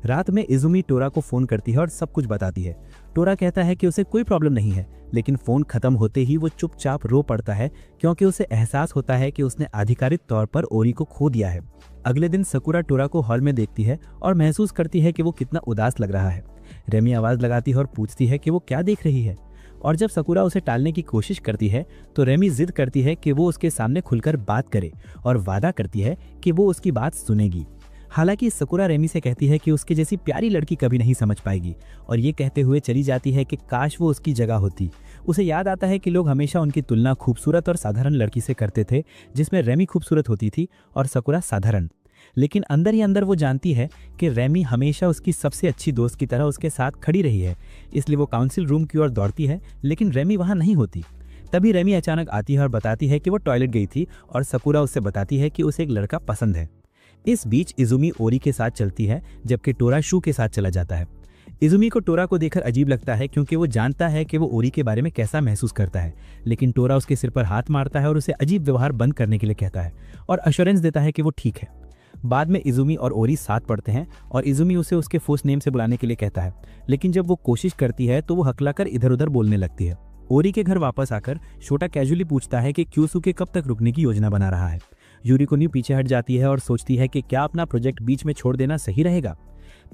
रात में इजुमी टोरा को फोन करती है और सब कुछ बताती है। टोरा कहता है कि उसे कोई प्रॉब्लम नहीं है, लेकिन फोन खत्म होते ही वो चुपचाप रो पड़ता है क्योंकि उसे एहसास होता है कि उसने आधिकारिक तौर पर ओरी को खो दिया है। अगले दिन सकुरा टोरा को हॉल में देखती है और महसूस करती है कि वो कितना उदास लग रहा है। रेमी आवाज लगाती है और पूछती है कि वो क्या देख रही है, और जब सकुरा उसे टालने की कोशिश करती है तो रेमी जिद करती है कि वो उसके सामने खुलकर बात करे और वादा करती है कि वो उसकी बात सुनेगी। हालांकि सकुरा रेमी से कहती है कि उसकी जैसी प्यारी लड़की कभी नहीं समझ पाएगी और ये कहते हुए चली जाती है कि काश वो उसकी जगह होती। उसे याद आता है कि लोग हमेशा उनकी तुलना खूबसूरत और साधारण लड़की से करते थे, जिसमें रेमी खूबसूरत होती थी और सकुरा साधारण। लेकिन अंदर ही अंदर वो जानती है कि रेमी हमेशा उसकी सबसे अच्छी दोस्त की तरह उसके साथ खड़ी रही है, इसलिए वो काउंसिल रूम की ओर दौड़ती है, लेकिन रेमी वहां नहीं होती। तभी रेमी अचानक आती है और बताती है कि वो टॉयलेट गई थी और सकुरा उससे बताती है कि उसे एक लड़का पसंद है। इस बीच इजुमी ओरी के साथ चलती है जबकि टोरा शू के साथ चला जाता है। इजुमी को टोरा को देखकर अजीब लगता है क्योंकि वो जानता है कि वो ओरी के बारे में कैसा महसूस करता है, लेकिन टोरा उसके सिर पर हाथ मारता है और उसे अजीब व्यवहार बंद करने के लिए कहता है और अश्योरेंस देता है कि वो ठीक है। बाद में इजुमी और ओरी साथ पढ़ते हैं और इजुमी उसे उसके फर्स्ट नेम से बुलाने के लिए कहता है, लेकिन जब वो कोशिश करती है तो वो हकलाकर इधर उधर बोलने लगती है। ओरी के घर वापस आकर शोटा कैजुअली पूछता है कि क्यूसुके कब तक रुकने की योजना बना रहा है। यूरिको पीछे हट जाती है और सोचती है कि क्या अपना प्रोजेक्ट बीच में छोड़ देना सही रहेगा।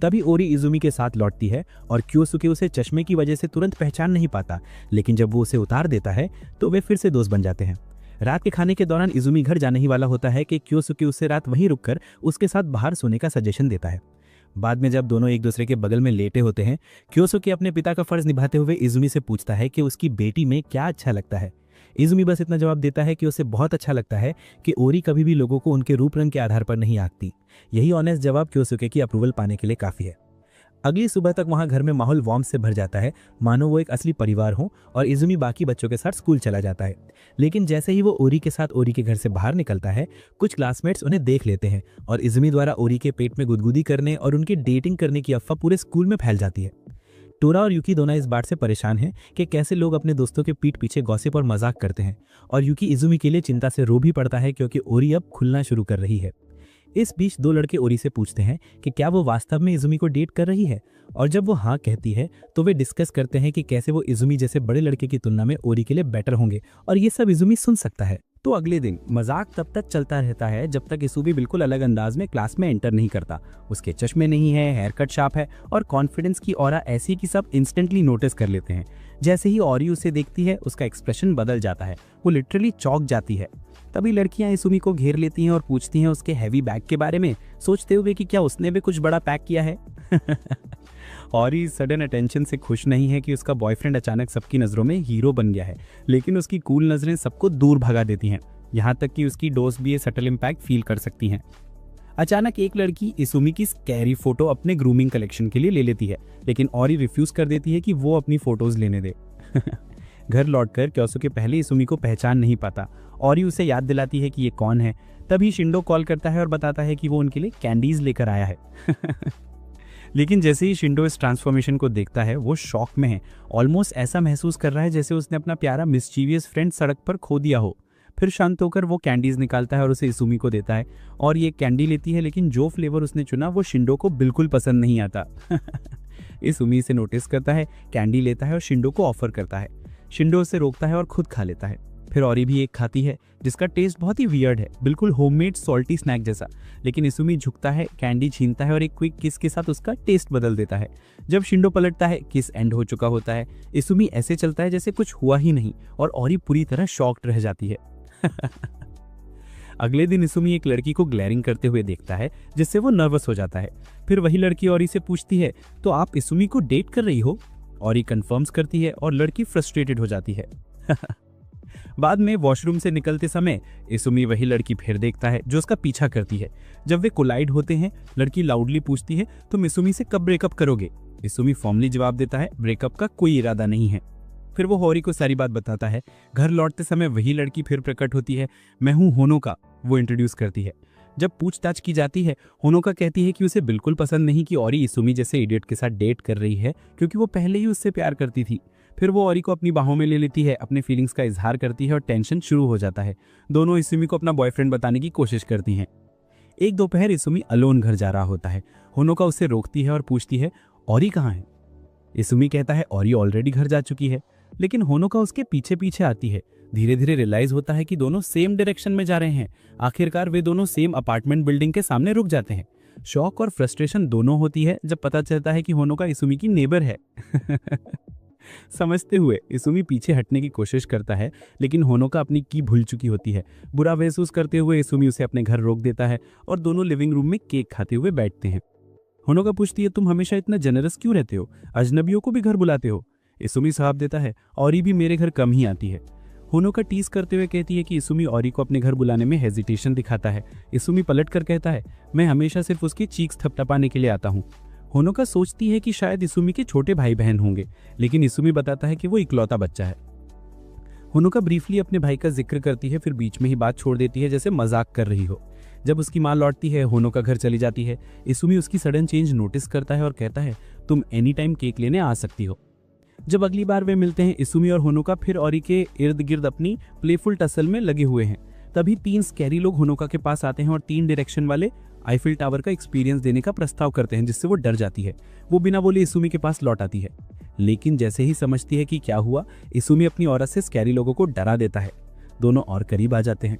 तभी ओरी इजुमी के साथ लौटती है और क्योसुके उसे चश्मे की वजह से तुरंत पहचान नहीं पाता, लेकिन जब वो उसे उतार देता है तो वे फिर से दोस्त बन जाते हैं। रात के खाने के दौरान इजुमी घर जाने ही वाला होता है कि क्योसुके उसे रात वहीं रुककर उसके साथ बाहर सोने का सजेशन देता है। बाद में जब दोनों एक दूसरे के बगल में लेटे होते हैं, क्योसुके अपने पिता का फर्ज निभाते हुए इजुमी से पूछता है कि उसकी बेटी में क्या अच्छा लगता है। इजुमी बस इतना जवाब देता है कि उसे बहुत अच्छा लगता है कि ओरी कभी भी लोगों को उनके रूप रंग के आधार पर नहीं आंकती। यही ऑनेस्ट जवाब क्योसुके की अप्रूवल पाने के लिए काफी है। अगली सुबह तक वहां घर में माहौल वार्म से भर जाता है, मानो वो एक असली परिवार हो, और इजुमी बाकी बच्चों के साथ स्कूल चला जाता है। लेकिन जैसे ही वो ओरी के साथ ओरी के घर से बाहर निकलता है, कुछ क्लासमेट्स उन्हें देख लेते हैं और इजुमी द्वारा ओरी के पेट में गुदगुदी करने और उनकी डेटिंग करने की अफवाह पूरे स्कूल में फैल जाती है। टोरा और यूकी दोनों इस बात से परेशान हैं कि कैसे लोग अपने दोस्तों के पीठ पीछे गॉसिप और मजाक करते हैं, और यूकी इजुमी के लिए चिंता से रो भी पड़ता है क्योंकि ओरी अब खुलना शुरू कर रही है। इस बीच दो लड़के ओरी से पूछते हैं कि क्या वो वास्तव में इजुमी को डेट कर रही है, और जब वो हाँ कहती है तो वे डिस्कस करते हैं कि कैसे वो इजुमी जैसे बड़े लड़के की तुलना में ओरी के लिए बेटर होंगे, और ये सब इजुमी सुन सकता है। तो अगले दिन मजाक तब तक चलता रहता है जब तक इजुमी बिल्कुल अलग अंदाज में क्लास में एंटर नहीं करता। उसके चश्मे नहीं है, हेयर कट शार्प है और कॉन्फिडेंस की ऑरा ऐसी कि सब इंस्टेंटली नोटिस कर लेते हैं। जैसे ही ओरी उसे देखती है उसका एक्सप्रेशन बदल जाता है, वो लिटरली चौंक जाती है। तभी लड़कियां इजुमी को घेर लेती हैं और पूछती हैं उसके हैवी बैग के बारे में, सोचते हुए कि क्या उसने भी कुछ बड़ा पैक किया है। ओरी सडन अटेंशन से खुश नहीं है कि उसका बॉयफ्रेंड अचानक सबकी नज़रों में हीरो बन गया है, लेकिन उसकी कूल नज़रें सबको दूर भगा देती हैं, यहाँ तक कि उसकी दोस्त भी ये सटल इम्पैक्ट फील कर सकती हैं। अचानक एक लड़की इजुमी की स्कैरी फोटो अपने ग्रूमिंग कलेक्शन के लिए ले लेती है, लेकिन ओरी रिफ्यूज कर देती है कि वो अपनी फोटोज लेने दे। घर लौटकर क्योसुके पहले इजुमी को पहचान नहीं पाता। ओरी उसे याद दिलाती है कि ये कौन है। तभी शिंडो कॉल करता है और बताता है कि वो उनके लिए कैंडीज लेकर आया है। लेकिन जैसे ही शिंडो इस ट्रांसफॉर्मेशन को देखता है वो शॉक में है, ऑलमोस्ट ऐसा महसूस कर रहा है जैसे उसने अपना प्यारा मिस्चीवियस फ्रेंड सड़क पर खो दिया हो। फिर शांत होकर वो कैंडीज निकालता है और उसे इजुमी को देता है, और ये कैंडी लेती है, लेकिन जो फ्लेवर उसने चुना वो शिंडो को बिल्कुल पसंद नहीं आता। इजुमी से नोटिस करता है, कैंडी लेता है और शिंडो को ऑफर करता है। शिंडो उसे रोकता है और खुद खा लेता है। फिर ओरी भी एक खाती है जिसका टेस्ट बहुत ही वियर्ड है, बिल्कुल होममेड सॉल्टी स्नैक जैसा, लेकिन इजुमी झुकता है, कैंडी छीनता है और एक क्विक किस के साथ उसका टेस्ट बदल देता है। जब शिंडो पलटता है, किस एंड हो चुका होता है। इजुमी ऐसे चलता है जैसे कुछ हुआ ही नहीं, और ओरी पूरी तरह शॉक्ड रह जाती है। अगले दिन इजुमी एक लड़की को ग्लेरिंग करते हुए देखता है, जिससे वो नर्वस हो जाता है। फिर वही लड़की ओरी से पूछती है, तो आप इजुमी को डेट कर रही हो? ओरी कंफर्म्स करती है और लड़की फ्रस्ट्रेटेड हो जाती है। बाद में वॉशरूम से निकलते समय इजुमी वही लड़की फिर देखता है जो उसका पीछा करती है। जब वे कोलाइड होते हैं, लड़की लाउडली पूछती है, तुम इजुमी से कब ब्रेकअप करोगे? इजुमी फॉर्मली जवाब देता है, ब्रेकअप का कोई इरादा नहीं है। फिर वो ओरी को सारी बात बताता है। घर लौटते समय वही लड़की फिर प्रकट होती है। मैं हूँ होनोका, वो इंट्रोड्यूस करती है। जब पूछताछ की जाती है, होनोका कहती है कि उसे बिल्कुल पसंद नहीं कि ओरी इजुमी जैसे इडियट के साथ डेट कर रही है, क्योंकि वो पहले ही उससे प्यार करती थी। फिर वो ओरी को अपनी बाहों में ले लेती है, अपने फीलिंग्स का इजहार करती है और टेंशन शुरू हो जाता है। दोनों इजुमी को अपना बॉयफ्रेंड बताने की कोशिश करती हैं। एक दोपहर इजुमी अलोन घर जा रहा होता है। होनोका उसे रोकती है और पूछती है, ओरी कहाँ है? इजुमी कहता है ओरी ऑलरेडी घर जा चुकी है, लेकिन होनोका उसके पीछे पीछे आती है। धीरे धीरे रियलाइज होता है कि दोनों सेम डायरेक्शन में जा रहे हैं। आखिरकार वे दोनों सेम अपार्टमेंट बिल्डिंग के सामने रुक जाते हैं। शॉक और फ्रस्ट्रेशन दोनों होती है जब पता चलता है कि होनोका इजुमी की नेबर है। समझते हुए इजुमी पीछे हटने की कोशिश करता है, लेकिन होनोका अपनी की भूल चुकी होती है। बुरा महसूस करते हुए इजुमी उसे अपने घर रोक देता है और दोनों लिविंग रूम में केक खाते हुए बैठते हैं। होनोका पूछती है, तुम हमेशा इतना जेनरस क्यों रहते हो? अजनबियों को भी घर बुलाते हो? इजुमी जवाब देता है, ओरी भी मेरे घर कम ही आती है। होनोका टीज करते हुए कहती है कि इजुमी ओरी को अपने घर बुलाने में हेजिटेशन दिखाता है। इजुमी पलट कर कहता है, मैं हमेशा सिर्फ उसकी चीक्स थपथपाने के लिए आता हूँ। होनोका सोचती है कि शायद इजुमी के छोटे भाई बहन होंगे, लेकिन इजुमी बताता है कि वो इकलौता बच्चा है। होनोका ब्रीफली अपने भाई का जिक्र करती है, फिर बीच में ही बात छोड़ देती है जैसे मजाक कर रही हो। जब उसकी माँ लौटती है, होनोका घर चली जाती है, इसुमी उसकी सडन चेंज नोटिस करता है और कहता है, तुम एनी टाइम केक लेने आ सकती हो। जब अगली बार वे मिलते हैं, इसुमी और होनोका फिर औरी के इर्द गिर्द अपनी प्लेफुल टसल में लगे हुए हैं। तभी 3 स्कैरी लोग होनोका के पास आते हैं और 3 डायरेक्शन वाले आईफिल टावर का एक्सपीरियंस देने का प्रस्ताव करते हैं, जिससे वो डर जाती है। वो बिना बोले इसुमी के पास लौट आती है, लेकिन जैसे ही समझती है कि क्या हुआ, इसुमी अपनी औरत से स्कैरी लोगों को डरा देता है। दोनों और करीब आ जाते हैं।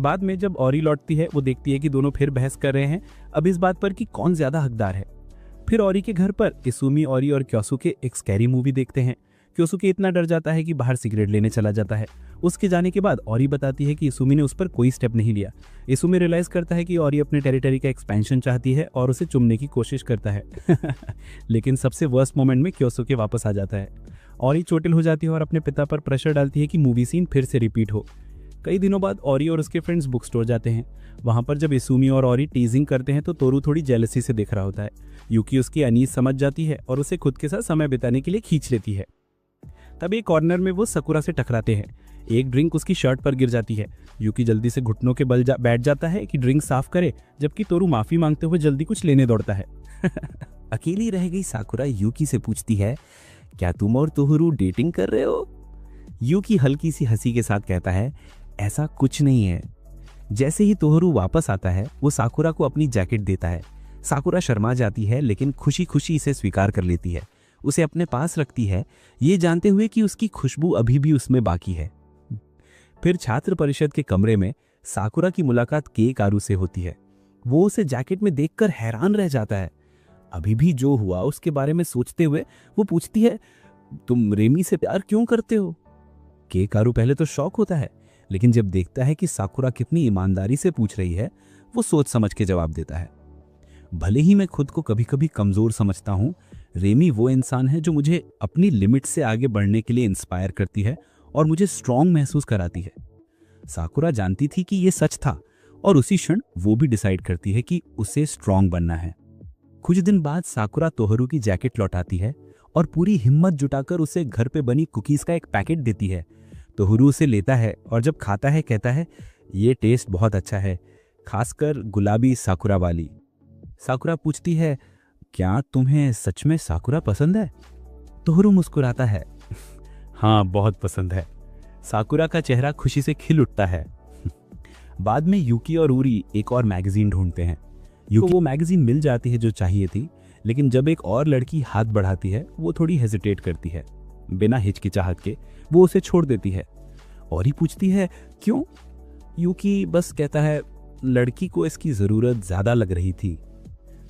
बाद में जब औरी लौटती है, वो देखती है कि दोनों फिर बहस कर रहे हैं, अब इस बात पर कि कौन ज्यादा हकदार है। फिर औरी के घर पर इसुमी, औरी और क्योसुके एक स्कैरी मूवी देखते हैं। क्योसुके इतना डर जाता है कि बाहर सिगरेट लेने चला जाता है। उसके जाने के बाद औरी बताती है कि इसुमी ने उस पर कोई स्टेप नहीं लिया। इसुमी रियलाइज करता है कि औरी अपने टेरिटरी का एक्सपेंशन चाहती है और उसे चुमने की कोशिश करता है। लेकिन सबसे वर्स्ट मोमेंट में क्योसुके वापस आ जाता है। औरी चोटिल हो जाती है और अपने पिता पर प्रेशर डालती है कि मूवी सीन फिर से रिपीट हो। कई दिनों बाद औरी और उसके फ्रेंड्स बुक स्टोर जाते हैं। वहां पर जब इसुमी और औरी टीजिंग करते हैं तो तोरू थोड़ी जेलसी से देख रहा होता है। यूकी उसकी अनीस समझ जाती है और उसे खुद के साथ समय बिताने के लिए खींच लेती है। तब एक कॉर्नर में वो सकुरा से टकराते हैं। एक ड्रिंक उसकी शर्ट पर गिर जाती है। यूकी जल्दी से घुटनों के बल बैठ जाता है कि ड्रिंक साफ करे, जबकि तोरू माफी मांगते हुए जल्दी कुछ लेने दौड़ता है। अकेली रह गई साकुरा यूकी से पूछती है, क्या तुम और तोहरू डेटिंग कर रहे हो? यूकी हल्की सी हंसी के साथ कहता है, ऐसा कुछ नहीं है। जैसे ही तोहरू वापस आता है, वो साकुरा को अपनी जैकेट देता है। साकुरा शर्मा जाती है, लेकिन खुशी खुशी इसे स्वीकार कर लेती है। उसे अपने पास रखती है, ये जानते हुए कि उसकी खुशबू अभी भी उसमें बाकी है। फिर छात्र परिषद के कमरे में साकुरा की मुलाकात के कारू से होती है। वो उसे जैकेट में देखकर हैरान रह जाता है। अभी भी जो हुआ उसके बारे में सोचते हुए वो पूछती है, तुम रेमी से प्यार क्यों करते हो? के कारू पहले तो शॉक होता है, लेकिन जब देखता है कि साकुरा कितनी ईमानदारी से पूछ रही है, वो सोच समझ के जवाब देता है, भले ही मैं खुद को कभी कभी कमजोर समझता हूं, रेमी वो इंसान है जो मुझे अपनी लिमिट से आगे बढ़ने के लिए इंस्पायर करती है और मुझे स्ट्रांग महसूस कराती है। साकुरा जानती थी कि ये सच था और उसी क्षण वो भी डिसाइड करती है कि उसे स्ट्रांग बनना है। कुछ दिन बाद साकुरा तोहरू की जैकेट लौटाती है और पूरी हिम्मत जुटाकर उसे घर पे बनी कुकीज का एक पैकेट देती है। तोहरू उसे लेता है और जब खाता है कहता है, ये टेस्ट बहुत अच्छा है, खासकर गुलाबी साकुरा वाली। साकुरा पूछती है, क्या तुम्हें सच में साकुरा पसंद है? तोहरू मुस्कुराता है, हाँ बहुत पसंद है। साकुरा का चेहरा खुशी से खिल उठता है। बाद में यूकी और उरी एक और मैगजीन ढूंढते हैं। यूकी को वो मैगजीन मिल जाती है जो चाहिए थी, लेकिन जब एक और लड़की हाथ बढ़ाती है, वो थोड़ी हेजिटेट करती है। बिना हिचकिचाहट के वो उसे छोड़ देती है। औरी पूछती है, क्यों? यूकी बस कहता है, लड़की को इसकी जरूरत ज्यादा लग रही थी।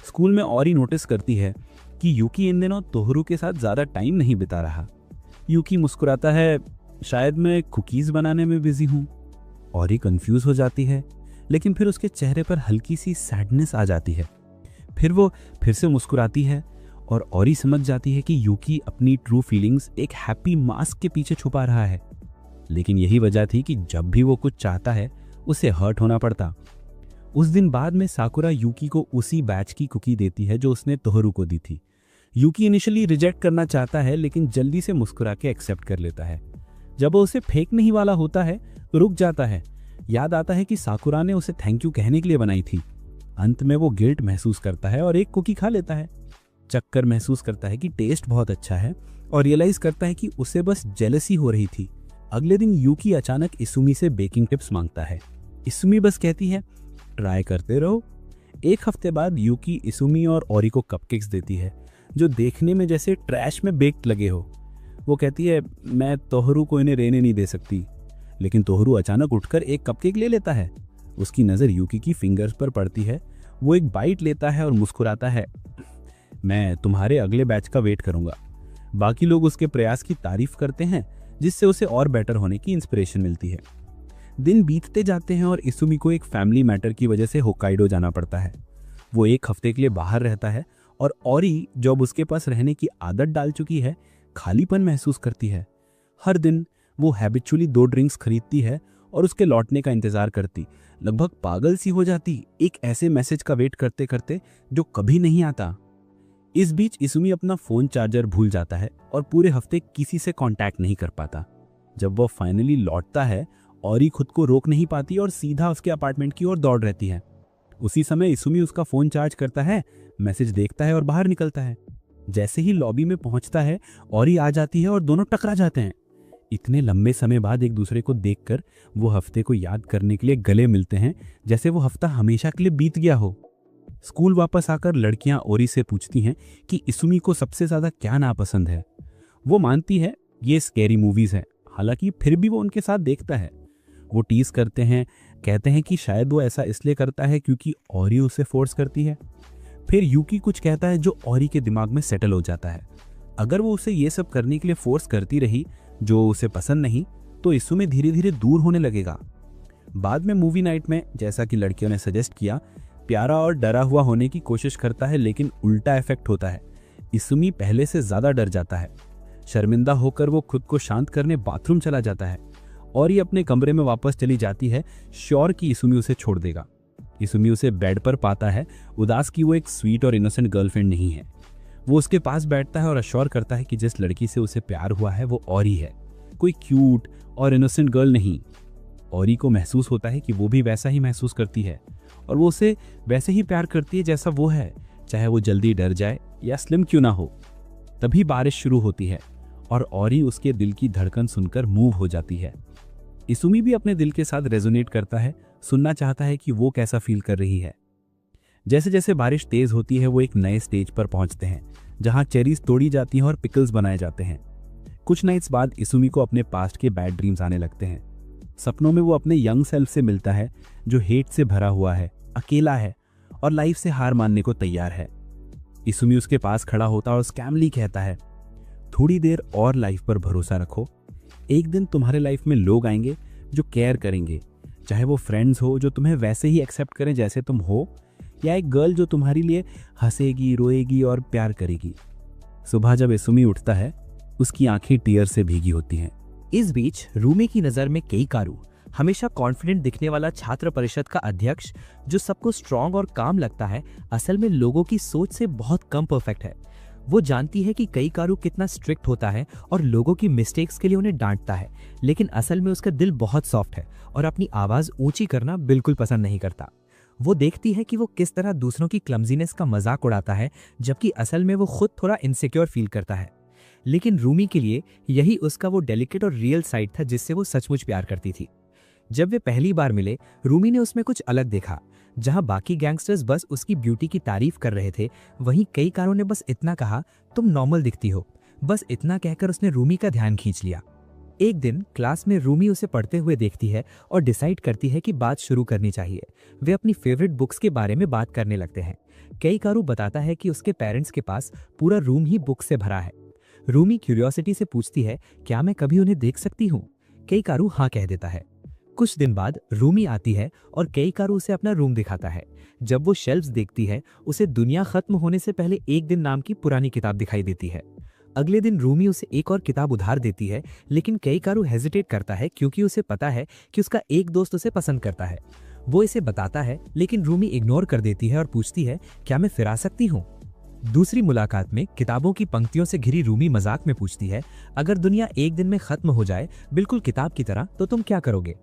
स्कूल में औरी नोटिस करती है कि यूकी इन दिनों तोहरू के साथ ज्यादा टाइम नहीं बिता रहा। यूकी मुस्कुराता है, शायद मैं कुकीज बनाने में बिजी हूं। औरी कंफ्यूज हो जाती है, लेकिन फिर उसके चेहरे पर हल्की सी सैडनेस आ जाती है। फिर वो फिर से मुस्कुराती है और औरी समझ जाती है कि यूकी अपनी ट्रू फीलिंग्स एक हैप्पी मास्क के पीछे छुपा रहा है। लेकिन यही वजह थी कि जब भी वो कुछ चाहता है, उसे हर्ट होना पड़ता। उस दिन बाद में साकुरा यूकी को उसी बैच की कुकी देती है जो उसने तोहरू को दी थी। यूकी इनिशियली रिजेक्ट करना चाहता है, लेकिन जल्दी से मुस्कुरा के एक्सेप्ट कर लेता है। जब वो उसे फेंकने ही वाला होता है तो रुक जाता है। याद आता है कि साकुरा ने उसे थैंक यू कहने के लिए बनाई थी। अंत में वो गिल्ट महसूस करता है और एक कुकी खा लेता है। चक्कर महसूस करता है कि टेस्ट बहुत अच्छा है और रियलाइज करता है कि उसे बस जेलसी हो रही थी। अगले दिन यूकी अचानक इसुमी से बेकिंग टिप्स मांगता है। इसुमी बस कहती है, ट्राई करते रहो। एक हफ्ते बाद यूकी इसुमी और औरी को कपकेक्स देती है, जो देखने में जैसे ट्रैश में बेक्ड लगे हो। वो कहती है, मैं तोहरू को इन्हें रहने नहीं दे सकती। लेकिन तोहरू अचानक उठकर एक कपकेक ले लेता है। उसकी नज़र यूकी की फिंगर्स पर पड़ती है। वो एक बाइट लेता है और मुस्कुराता है, मैं तुम्हारे अगले बैच का वेट करूंगा। बाकी लोग उसके प्रयास की तारीफ करते हैं, जिससे उसे और बेटर होने की इंस्पिरेशन मिलती है। दिन बीतते जाते हैं और इसुमी को एक फैमिली मैटर की वजह से होक्काइडो जाना पड़ता है। वो एक हफ्ते के लिए बाहर रहता है और औरी, जो अब उसके पास रहने की आदत डाल चुकी है, खालीपन महसूस करती है। हर दिन वो हैबिचुअली 2 ड्रिंक्स खरीदती है और उसके लौटने का इंतजार करती, लगभग पागल सी हो जाती, एक ऐसे मैसेज का वेट करते करते जो कभी नहीं आता। इस बीच इसुमी अपना फोन चार्जर भूल जाता है और पूरे हफ्ते किसी से कांटेक्ट नहीं कर पाता। जब वो फाइनली लौटता है, औरी खुद को रोक नहीं पाती और सीधा उसके अपार्टमेंट की ओर दौड़ रहती है। उसी समय इसुमी उसका फोन चार्ज करता है, मैसेज देखता है और बाहर निकलता है। जैसे ही लॉबी में पहुंचता है ओरी आ जाती है और दोनों टकरा जाते हैं। इतने लंबे समय बाद एक दूसरे को देखकर वो हफ्ते को याद करने के लिए गले मिलते हैं, जैसे वो हफ्ता हमेशा के लिए बीत गया हो। स्कूल वापस आकर लड़कियां ओरी से पूछती हैं कि इसुमी को सबसे ज्यादा क्या नापसंद है। वो मानती है ये स्कैरी मूवीज है, हालांकि फिर भी वो उनके साथ देखता है। वो टीज करते हैं, कहते हैं कि शायद वो ऐसा इसलिए करता है क्योंकि ओरी उसे फोर्स करती है। फिर यूकी कुछ कहता है जो ओरी के दिमाग में सेटल हो जाता है। अगर वो उसे ये सब करने के लिए फोर्स करती रही जो उसे पसंद नहीं, तो इसुमी धीरे धीरे दूर होने लगेगा। बाद में मूवी नाइट में, जैसा कि लड़कियों ने सजेस्ट किया, प्यारा और डरा हुआ होने की कोशिश करता है, लेकिन उल्टा इफेक्ट होता है। इसुमी पहले से ज्यादा डर जाता है। शर्मिंदा होकर वो खुद को शांत करने बाथरूम चला जाता है और ये अपने कमरे में वापस चली जाती है, श्योर कि इसुमी उसे छोड़ देगा। इसुमी उसे बेड पर पाता है, उदास कि वो एक स्वीट और इनोसेंट गर्लफ्रेंड नहीं है। वो उसके पास बैठता है और अश्योर करता है कि जिस लड़की से उसे प्यार हुआ है वो ओरी है, कोई क्यूट और इनोसेंट गर्ल नहीं। ओरी को महसूस होता है कि वो भी वैसा ही महसूस करती है और वो उसे वैसे ही प्यार करती है जैसा वो है, चाहे वो जल्दी डर जाए या स्लिम क्यों ना हो। तभी बारिश शुरू होती है और ओरी उसके दिल की धड़कन सुनकर मूव हो जाती है। इसुमी भी अपने दिल के साथ रेजोनेट करता है, सुनना चाहता है कि वो कैसा फील कर रही है। जैसे जैसे बारिश तेज होती है वो एक नए स्टेज पर पहुंचते हैं जहां चेरीज तोड़ी जाती हैं और पिकल्स बनाए जाते हैं। कुछ नाइट्स बाद इसुमी को अपने पास्ट के बैड ड्रीम्स आने लगते हैं। सपनों में वो अपने यंग सेल्फ से मिलता है जो हेट से भरा हुआ है, अकेला है और लाइफ से हार मानने को तैयार है। इसुमी उसके पास खड़ा होता और स्कैमली कहता है, थोड़ी देर और लाइफ पर भरोसा रखो। एक दिन तुम्हारे लाइफ में लोग आएंगे जो केयर करेंगे, चाहे वो फ्रेंड्स हो जो तुम्हें वैसे ही एक्सेप्ट करें जैसे तुम हो, या एक गर्ल जो तुम्हारे लिए हंसेगी, रोएगी और प्यार करेगी। सुबह जब इसुमी उठता है उसकी आंखें टीयर से भीगी होती हैं। इस बीच रूमी की नज़र में केईकारू, हमेशा कॉन्फिडेंट दिखने वाला छात्र परिषद का अध्यक्ष जो सबको स्ट्रांग और काम लगता है, असल में लोगों की सोच से बहुत कम परफेक्ट है। वो जानती है कि केईकारू कितना स्ट्रिक्ट होता है और लोगों की मिस्टेक्स के लिए उन्हें डांटता है, लेकिन असल में उसका दिल बहुत सॉफ्ट है और अपनी आवाज़ ऊंची करना बिल्कुल पसंद नहीं करता। वो देखती है कि वो किस तरह दूसरों की क्लमजीनेस का मजाक उड़ाता है, जबकि असल में वो खुद थोड़ा इनसिक्योर फील करता है। लेकिन रूमी के लिए यही उसका वो डेलिकेट और रियल साइड था जिससे वो सचमुच प्यार करती थी। जब वे पहली बार मिले, रूमी ने उसमें कुछ अलग देखा। जहां बाकी गैंगस्टर्स बस उसकी ब्यूटी की तारीफ कर रहे थे, वहीं केईकारू ने बस इतना कहा, तुम नॉर्मल दिखती हो। बस इतना कहकर उसने रूमी का ध्यान खींच लिया। एक दिन क्लास में रूमी उसे पढ़ते हुए देखती है और डिसाइड करती है कि बात शुरू करनी चाहिए। वे अपनी फेवरेट बुक्स के बारे में बात करने लगते हैं। केईकारू बताता है कि उसके पेरेंट्स के पास पूरा रूम ही बुक से भरा है। रूमी क्यूरियोसिटी से पूछती है, क्या मैं कभी उन्हें देख सकती हूँ? केईकारू हाँ कह देता है। कुछ दिन बाद रूमी आती है और केईकारू उसे अपना रूम दिखाता है। जब वो शेल्फ्स देखती है, उसे दुनिया खत्म होने से पहले एक दिन नाम की पुरानी किताब दिखाई देती है। अगले दिन रूमी उसे एक और किताब उधार देती है, लेकिन केईकारू हेजिटेट करता है क्योंकि उसे पता है कि उसका एक दोस्त उसे पसंद करता है। वो इसे बताता है, लेकिन रूमी इग्नोर कर देती है और पूछती है, क्या मैं फिर आ सकती हूँ? दूसरी मुलाकात में किताबों की पंक्तियों से घिरी रूमी मजाक में पूछती है, अगर दुनिया एक दिन में खत्म हो जाए बिल्कुल किताब की तरह, तो तुम क्या करोगे?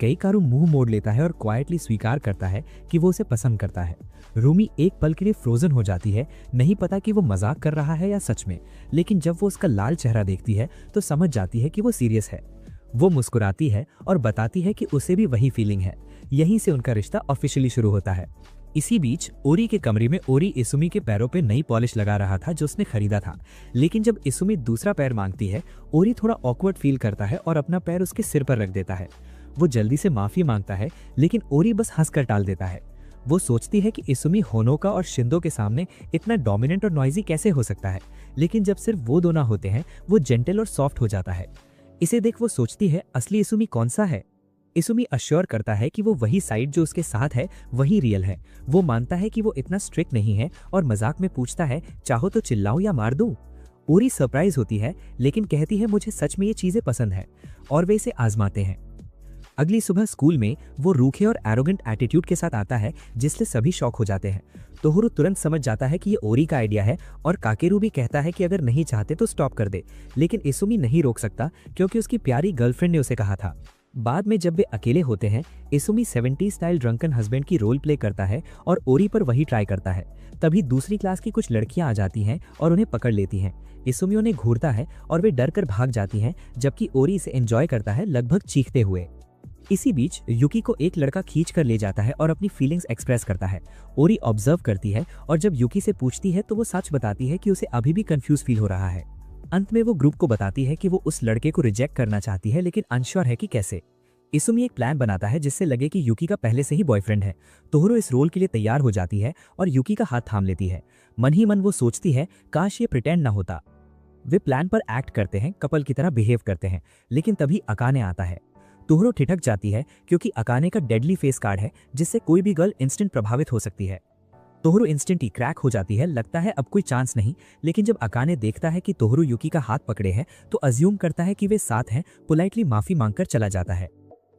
केईकारू मुंह मोड़ लेता है और क्वाइटली स्वीकार करता है कि वो उसे पसंद करता है। रूमी एक पल के लिए फ्रोजन हो जाती है, नहीं पता कि वो मजाक कर रहा है या सच में, लेकिन जब वो उसका लाल चेहरा देखती है तो समझ जाती है कि वो सीरियस है। वो मुस्कुराती है और बताती है कि उसे भी वही फीलिंग है। यहीं से उनका रिश्ता ऑफिशियली शुरू होता है। इसी बीच ओरी के कमरे में ओरी इसुमी के पैरों पे नई पॉलिश लगा रहा था जो उसने खरीदा था, लेकिन जब इसुमी दूसरा पैर मांगती है, ओरी थोड़ा ऑकवर्ड फील करता है और अपना पैर उसके सिर पर रख देता है। वो जल्दी से माफी मांगता है, लेकिन ओरी बस हंसकर टाल देता है। वो सोचती है कि इसुमी होनोका और शिंदो के सामने इतना डोमिनेंट और नॉइजी कैसे हो सकता है, लेकिन जब सिर्फ वो दोनों होते हैं वो जेंटल और सॉफ्ट हो जाता है। इसे देख वो सोचती है, असली इसुमी कौन सा है? इसुमी अश्योर करता है कि वो वही साइड जो उसके साथ है वही रियल है। वो मानता है कि वो इतना स्ट्रिक्ट नहीं है और मजाक में पूछता है, चाहो तो चिल्लाऊं या मार दूं? ओरी सरप्राइज होती है, लेकिन कहती है, मुझे सच में ये चीजें पसंद है, और वे इसे आजमाते हैं। अगली सुबह स्कूल में वो रूखे और एरोगेंट एटीट्यूड के साथ आता है, जिससे सभी शॉक हो जाते हैं। तोहरो तुरंत समझ जाता है कि ये ओरी का आइडिया है और काकेरू भी कहता है कि अगर नहीं चाहते तो स्टॉप कर दे, लेकिन इसुमी नहीं रोक सकता क्योंकि उसकी प्यारी गर्लफ्रेंड ने उसे कहा था। बाद में जब वे अकेले होते हैं, इसुमी 70 स्टाइल ड्रंकन हस्बैंड की रोल प्ले करता है और ओरी पर वही ट्राई करता है। तभी दूसरी क्लास की कुछ लड़कियां आ जाती हैं और उन्हें पकड़ लेती हैं। इसुमी उन्हें घूरता है और वे डर कर भाग जाती हैं, जबकि ओरी इसे एंजॉय करता है, लगभग चीखते हुए। इसी बीच युकी को एक लड़का खींच कर ले जाता है और अपनी फीलिंग्स एक्सप्रेस करता है। ओरी ऑब्जर्व करती है और जब युकी से पूछती है तो वो सच बताती है कि उसे अभी भी कंफ्यूज फील हो रहा है। अंत में वो ग्रुप को बताती है कि वो उस लड़के को रिजेक्ट करना चाहती है, लेकिन अनश्योर है कि कैसे। इसुमी एक प्लान बनाता है जिससे लगे कि युकी का पहले से ही बॉयफ्रेंड है। तोहरो इस रोल के लिए तैयार हो जाती है और युकी का हाथ थाम लेती है। मन ही मन वो सोचती है काश ये प्रिटेंड ना होता। वे प्लान पर एक्ट करते हैं, कपल की तरह बिहेव करते हैं, लेकिन तभी अकाने आता है। तोहरो ठिठक जाती है क्योंकि अकाने का डेडली फेस कार्ड है जिससे कोई भी गर्ल इंस्टेंट प्रभावित हो सकती है। तोहरो इंस्टेंट ही क्रैक हो जाती है, लगता है अब कोई चांस नहीं। लेकिन जब अकाने देखता है कि तोहरो युकी का हाथ पकड़े हैं तो अज्यूम करता है कि वे साथ हैं, पोलाइटली माफी मांगकर चला जाता है।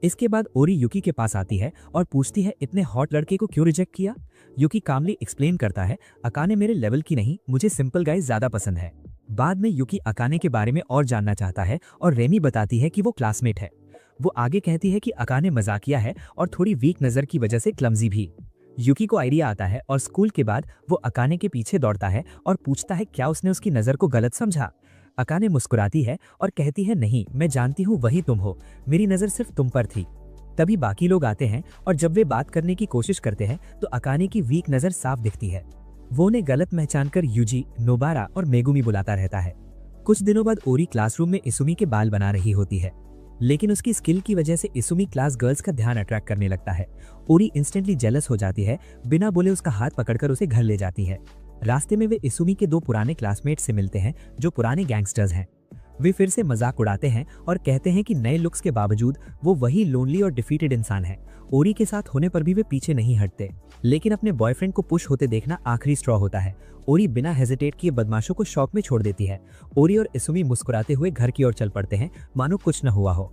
इसके बाद ओरी युकी के पास आती है और पूछती है इतने हॉट लड़के को क्यों रिजेक्ट किया। युकी कामली एक्सप्लेन करता है अकाने मेरे लेवल की नहीं, मुझे सिंपल गाइज ज्यादा पसंद है। बाद में युकी अकाने के बारे में और जानना चाहता है और रेमी बताती है कि वो क्लासमेट है। वो आगे कहती है कि अकाने मजाकिया है और थोड़ी वीक नजर की वजह से क्लमजी भी। युकी को आइडिया आता है और स्कूल के बाद वो अकाने के पीछे दौड़ता है और पूछता है क्या उसने उसकी नजर को गलत समझा। अकाने मुस्कुराती है और कहती है नहीं, मैं जानती हूँ वही तुम हो, मेरी नजर सिर्फ तुम पर थी। तभी बाकी लोग आते हैं और जब वे बात करने की कोशिश करते हैं तो अकाने की वीक नजर साफ दिखती है। वो उन्हें गलत पहचानकर यूजी, नोबारा और मेगुमी बुलाता रहता है। कुछ दिनों बाद ओरी क्लासरूम में इसुमी के बाल बना रही होती है, लेकिन उसकी स्किल की वजह से इसुमी क्लास गर्ल्स का ध्यान अट्रैक्ट करने लगता है। ओरी इंस्टेंटली जेलस हो जाती है, बिना बोले उसका हाथ पकड़कर उसे घर ले जाती है। रास्ते में वे इसुमी के 2 पुराने क्लासमेट्स से मिलते हैं जो पुराने गैंगस्टर्स हैं। वे फिर से मजाक उड़ाते हैं और कहते हैं कि नए लुक्स के बावजूद वो वही लोनली और डिफीटेड इंसान है। ओरी के साथ होने पर भी वे पीछे नहीं हटते, लेकिन अपने बॉयफ्रेंड को पुश होते देखना आखिरी स्ट्रॉ होता है। ओरी बिना हेजिटेट किए बदमाशों को शॉक में छोड़ देती है। ओरी और इसुमी मुस्कुराते हुए घर की ओर चल पड़ते हैं, मानो कुछ न हुआ हो।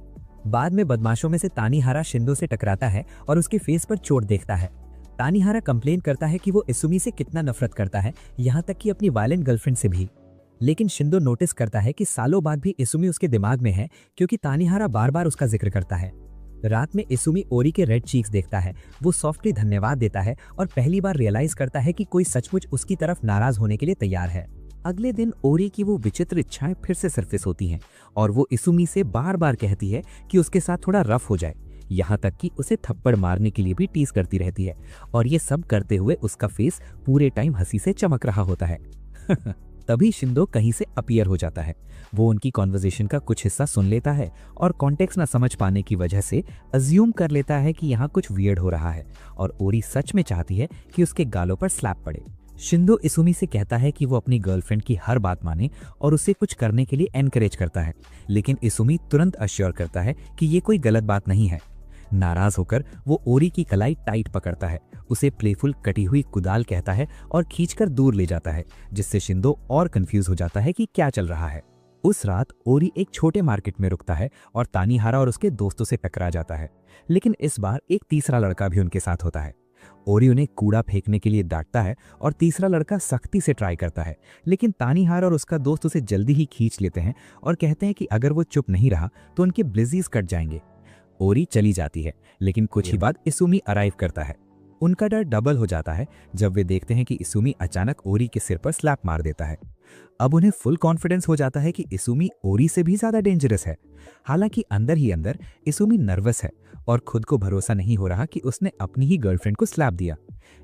बाद में बदमाशों में से तानीहारा शिंदो से टकराता है और उसके फेस पर चोट देखता है। तानीहारा कंप्लेन करता है कि वो इसुमी से कितना नफरत करता है, यहाँ तक कि अपनी वायलेंट गर्लफ्रेंड से भी। लेकिन शिंदो नोटिस करता है कि सालों बाद भी इसुमी उसके दिमाग में है क्योंकि तानीहारा बार बार उसका जिक्र करता है। रात में इसुमी ओरी के रेड चीक्स देखता है, वो सॉफ्टली धन्यवाद देता है और पहली बार रियलाइज करता है कि कोई सचमुच उसकी तरफ नाराज होने के लिए तैयार है। अगले दिन ओरी की वो विचित्र इच्छाएं फिर से सरफेस होती हैं और वो इसुमी से बार बार कहती है कि उसके साथ थोड़ा रफ हो जाए, यहाँ तक कि उसे थप्पड़ मारने के लिए भी टीज करती रहती है। और ये सब करते हुए उसका फेस पूरे टाइम हंसी से चमक रहा होता है। तभी शिंदो कहीं से अपीयर हो जाता है। वो उनकी कॉन्वर्जेशन का कुछ हिस्सा सुन लेता है और कॉन्टेक्स्ट ना समझ पाने की वजह से अज्यूम कर लेता है कि यहाँ कुछ वियर्ड हो रहा है और ओरी सच में चाहती है कि उसके गालों पर स्लैप पड़े। शिंदो इसुमी से कहता है कि वो अपनी गर्लफ्रेंड की हर बात माने और उसे कुछ करने के लिए एनकरेज करता है, लेकिन इसुमी तुरंत अश्योर करता है कि ये कोई गलत बात नहीं है। नाराज होकर वो ओरी की कलाई टाइट पकड़ता है, उसे प्लेफुल कटी हुई कुदाल कहता है और खींचकर दूर ले जाता है, जिससे शिंदो और कंफ्यूज हो जाता है कि क्या चल रहा है। उस रात ओरी एक छोटे मार्केट में रुकता है और तानीहारा और उसके दोस्तों से टकरा जाता है, लेकिन इस बार एक तीसरा लड़का भी उनके साथ होता है। ओरी उन्हें कूड़ा फेंकने के लिए डांटता है और तीसरा लड़का सख्ती से ट्राई करता है, लेकिन तानीहारा और उसका दोस्त उसे जल्दी ही खींच लेते हैं और कहते हैं कि अगर वो चुप नहीं रहा तो उनके ब्लिजीज कट जाएंगे। ओरी चली जाती है, लेकिन कुछ ही बाद इसुमी अराइव करता है। उनका डर डबल हो जाता है जब वे देखते हैं कि इसुमी अचानक ओरी के सिर पर स्लैप मार देता है। अब उन्हें फुल कॉन्फिडेंस हो जाता है कि इसुमी ओरी से भी ज्यादा डेंजरस है। हालांकि अंदर ही अंदर इसुमी नर्वस है और खुद को भरोसा नहीं हो रहा कि उसने अपनी ही गर्लफ्रेंड को स्लैप दिया।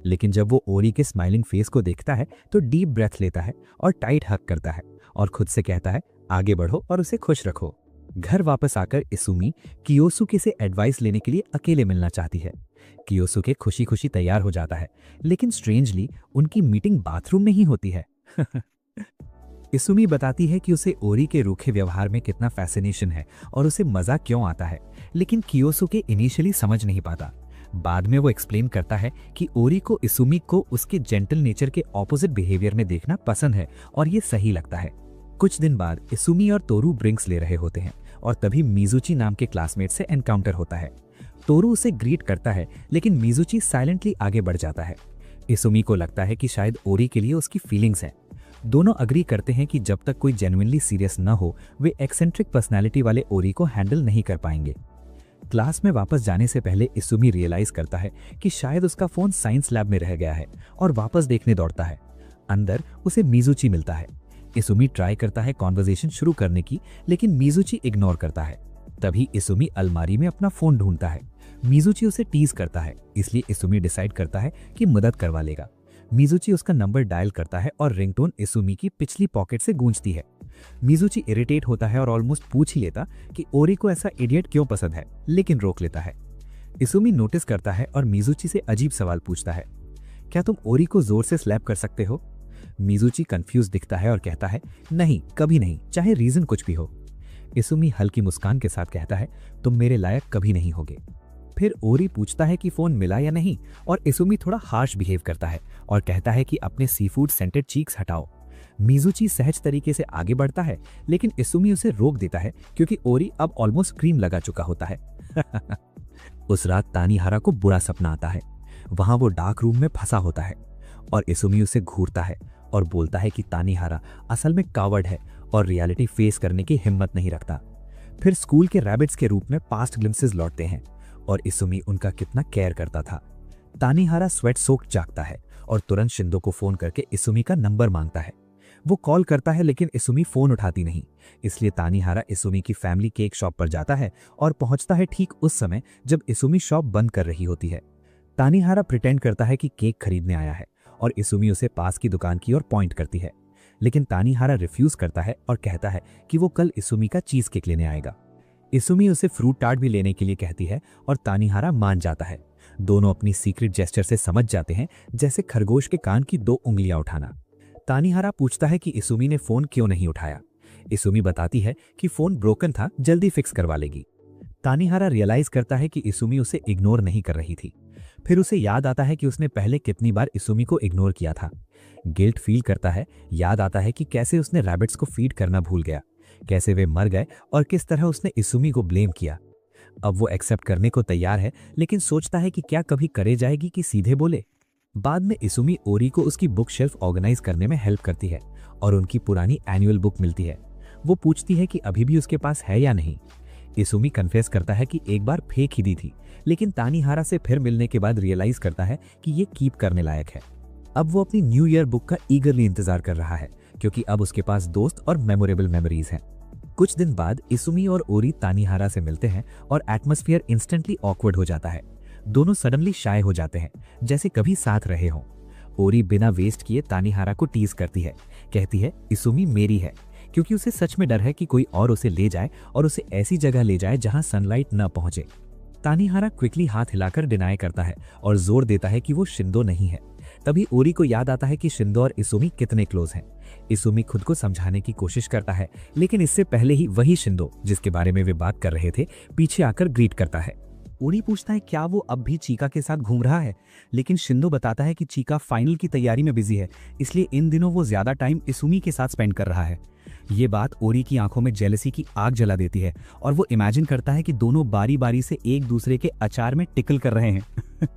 लेकिन जब वो ओरी के स्माइलिंग फेस को देखता है तो डीप ब्रेथ लेता है और टाइट हग करता है और खुद से कहता है आगे बढ़ो और उसे खुश रखो। घर वापस आकर इसुमी कियोसुके से एडवाइस लेने के लिए अकेले मिलना चाहती है। कियोसुके खुशी खुशी तैयार हो जाता है, लेकिन स्ट्रेंजली उनकी मीटिंग बाथरूम में ही होती है। इसुमी बताती है कि उसे ओरी के रूखे व्यवहार में कितना फैसिनेशन है और उसे मजा क्यों आता है, लेकिन कियोसुके इनिशियली समझ नहीं पाता। बाद में वो एक्सप्लेन करता है कि ओरी को इसुमी को उसके जेंटल नेचर के ऑपोजिट बिहेवियर में देखना पसंद है और ये सही लगता है। कुछ दिन बाद इसुमी और तोरू ड्रिंक्स ले रहे होते हैं और तभी मिजुची नाम के क्लासमेट से एनकाउंटर होता है। तोरू उसे ग्रीट करता है, लेकिन मिजुची साइलेंटली आगे बढ़ जाता है। इसुमी को लगता है कि शायद ओरी के लिए उसकी फीलिंग्स हैं। दोनों अग्री करते हैं कि जब तक कोई जेन्युइनली सीरियस न हो वे एक्सेंट्रिक पर्सनालिटी वाले ओरी को हैंडल नहीं कर पाएंगे। क्लास में वापस जाने से पहले इसुमी रियलाइज करता है कि शायद उसका फोन साइंस लैब में रह गया है और वापस देखने दौड़ता है। अंदर उसे मिजुची मिलता है। इसुमी ट्राई करता है कॉन्वर्सेशन शुरू करने की, लेकिन मिजुची इग्नोर करता है। तभी इसुमी अलमारी में अपना फोन ढूंढता है। मिजुची उसे टीज करता है, इसलिए इसुमी डिसाइड करता है कि मदद करवा लेगा। मिजुची उसका नंबर डायल करता है और रिंगटोन इसुमी की पिछली पॉकेट से गूंजती है। मिजुची इरिटेट होता है और ऑलमोस्ट पूछ ही लेता कि ओरी को ऐसा इडियट क्यों पसंद है, लेकिन रोक लेता है। इसुमी नोटिस करता है और मिजुची से अजीब सवाल पूछता है, क्या तुम ओरी को जोर से स्लैप कर सकते हो? मिजुची कंफ्यूज दिखता है और कहता है, नहीं, कभी नहीं, चाहे रीजन कुछ भी हो। इसुमी हल्की मुस्कान के साथ कहता है, तुम मेरे लायक कभी नहीं होगे। फिर ओरी पूछता है कि फोन मिला या नहीं, और इसुमी थोड़ा हार्श बिहेव करता है और कहता है कि अपने सीफूड सेंटेड चीक्स हटाओ। मिजुची सहज तरीके से आगे बढ़ता है, लेकिन इसुमी उसे रोक देता है क्योंकि ओरी अब ऑलमोस्ट क्रीम लगा चुका होता है। उस रात तानीहारा को बुरा सपना आता है। वहां वो डार्क रूम में फंसा होता है और इसुमी उसे घूरता है और बोलता है कि तानीहारा असल में कावर्ड है और रियलिटी फेस करने की हिम्मत नहीं रखता। फिर स्कूल के रैबिट्स के रूप में पास्ट ग्लिम्सेस लौटते हैं और इसुमी उनका कितना केयर करता था। तानीहारा स्वेट सोक्ड जागता है और तुरंत शिंदो को फोन करके इसुमी का नंबर मांगता है। वो कॉल करता है, लेकिन इसुमी फोन उठाती नहीं, इसलिए तानीहारा इसुमी की फैमिली केक शॉप पर जाता है और पहुंचता है ठीक उस समय जब इसुमी शॉप बंद कर रही होती है। तानीहारा प्रिटेंड करता है कि केक खरीदने आया है और इसुमी उसे पास की दुकान की ओर पॉइंट करती है, लेकिन तानीहारा रिफ्यूज करता है और कहता है कि वो कल इसुमी का चीज केक लेने आएगा। इसुमी उसे फ्रूट टार्ट भी लेने के लिए कहती है और तानीहारा मान जाता है। दोनों अपनी सीक्रेट जेस्चर से समझ जाते हैं, जैसे खरगोश के कान की 2 उंगलियां उठाना। तानीहारा पूछता है कि इसुमी ने फोन क्यों नहीं उठाया। इसुमी बताती है कि फोन ब्रोकन था, जल्दी फिक्स करवा लेगी। तानीहारा रियलाइज करता है कि इसुमी उसे इग्नोर नहीं कर रही थी। फिर उसे याद आता है कि उसने पहले कितनी बार इसुमी को इग्नोर किया था। गिल्ट फील करता है। याद आता है कि कैसे उसने रैबिट्स को फीड करना भूल गया, कैसे वे मर गए और किस तरह उसने इसुमी को ब्लेम किया। अब वो एक्सेप्ट करने को तैयार है, लेकिन सोचता है कि क्या कभी करे जाएगी कि सीधे बोले। बाद में इसुमी ओरी को उसकी बुक शेल्फ ऑर्गेनाइज करने में हेल्प करती है और उनकी पुरानी एनुअल बुक मिलती है। वो पूछती है कि अभी भी उसके पास है या नहीं। इसुमी कन्फेस करता है कि एक बार फेंक ही दी थी, लेकिन तानीहारा से फिर मिलने के बाद रियलाइज करता है कि ये कीप करने लायक है। अब वो अपनी न्यू ईयर बुक का ईगरली इंतजार कर रहा है, क्योंकि अब उसके पास दोस्त और मेमोरेबल मेमोरीज हैं। कुछ दिन बाद इसुमी और ओरी तानीहारा से मिलते हैं और एटमॉस्फेयर इंस्टेंटली ऑकवर्ड हो जाता है। दोनों सडनली शाय हो जाते हैं, जैसे कभी साथ रहे हों। ओरी बिना वेस्ट किए तानीहारा को टीज करती है, कहती है इसुमी मेरी है, क्योंकि उसे सच में डर है कि कोई और उसे ले जाए और उसे ऐसी जगह ले जाए जहां सनलाइट न पहुंचे। तानीहारा क्विकली हाथ हिलाकर डिनाई करता है और जोर देता है कि वो शिंदो नहीं है। तभी ओरी को याद आता है कि शिंदो और इसुमी कितने क्लोज हैं। इसुमी खुद को समझाने की कोशिश करता है, लेकिन इससे पहले ही वही शिंदो जिसके बारे में वे बात कर रहे थे पीछे आकर ग्रीट करता है। ओरी पूछता है क्या वो अब भी चीका के साथ घूम रहा है, लेकिन शिंदो बताता है कि चीका फाइनल की तैयारी में बिजी है, इसलिए इन दिनों वो ज्यादा टाइम इसुमी के साथ स्पेंड कर रहा है। ये बात ओरी की आंखों में जेलसी की आग जला देती है और वो इमेजिन करता है कि दोनों बारी बारी से एक दूसरे के अचार में टिकल कर रहे हैं।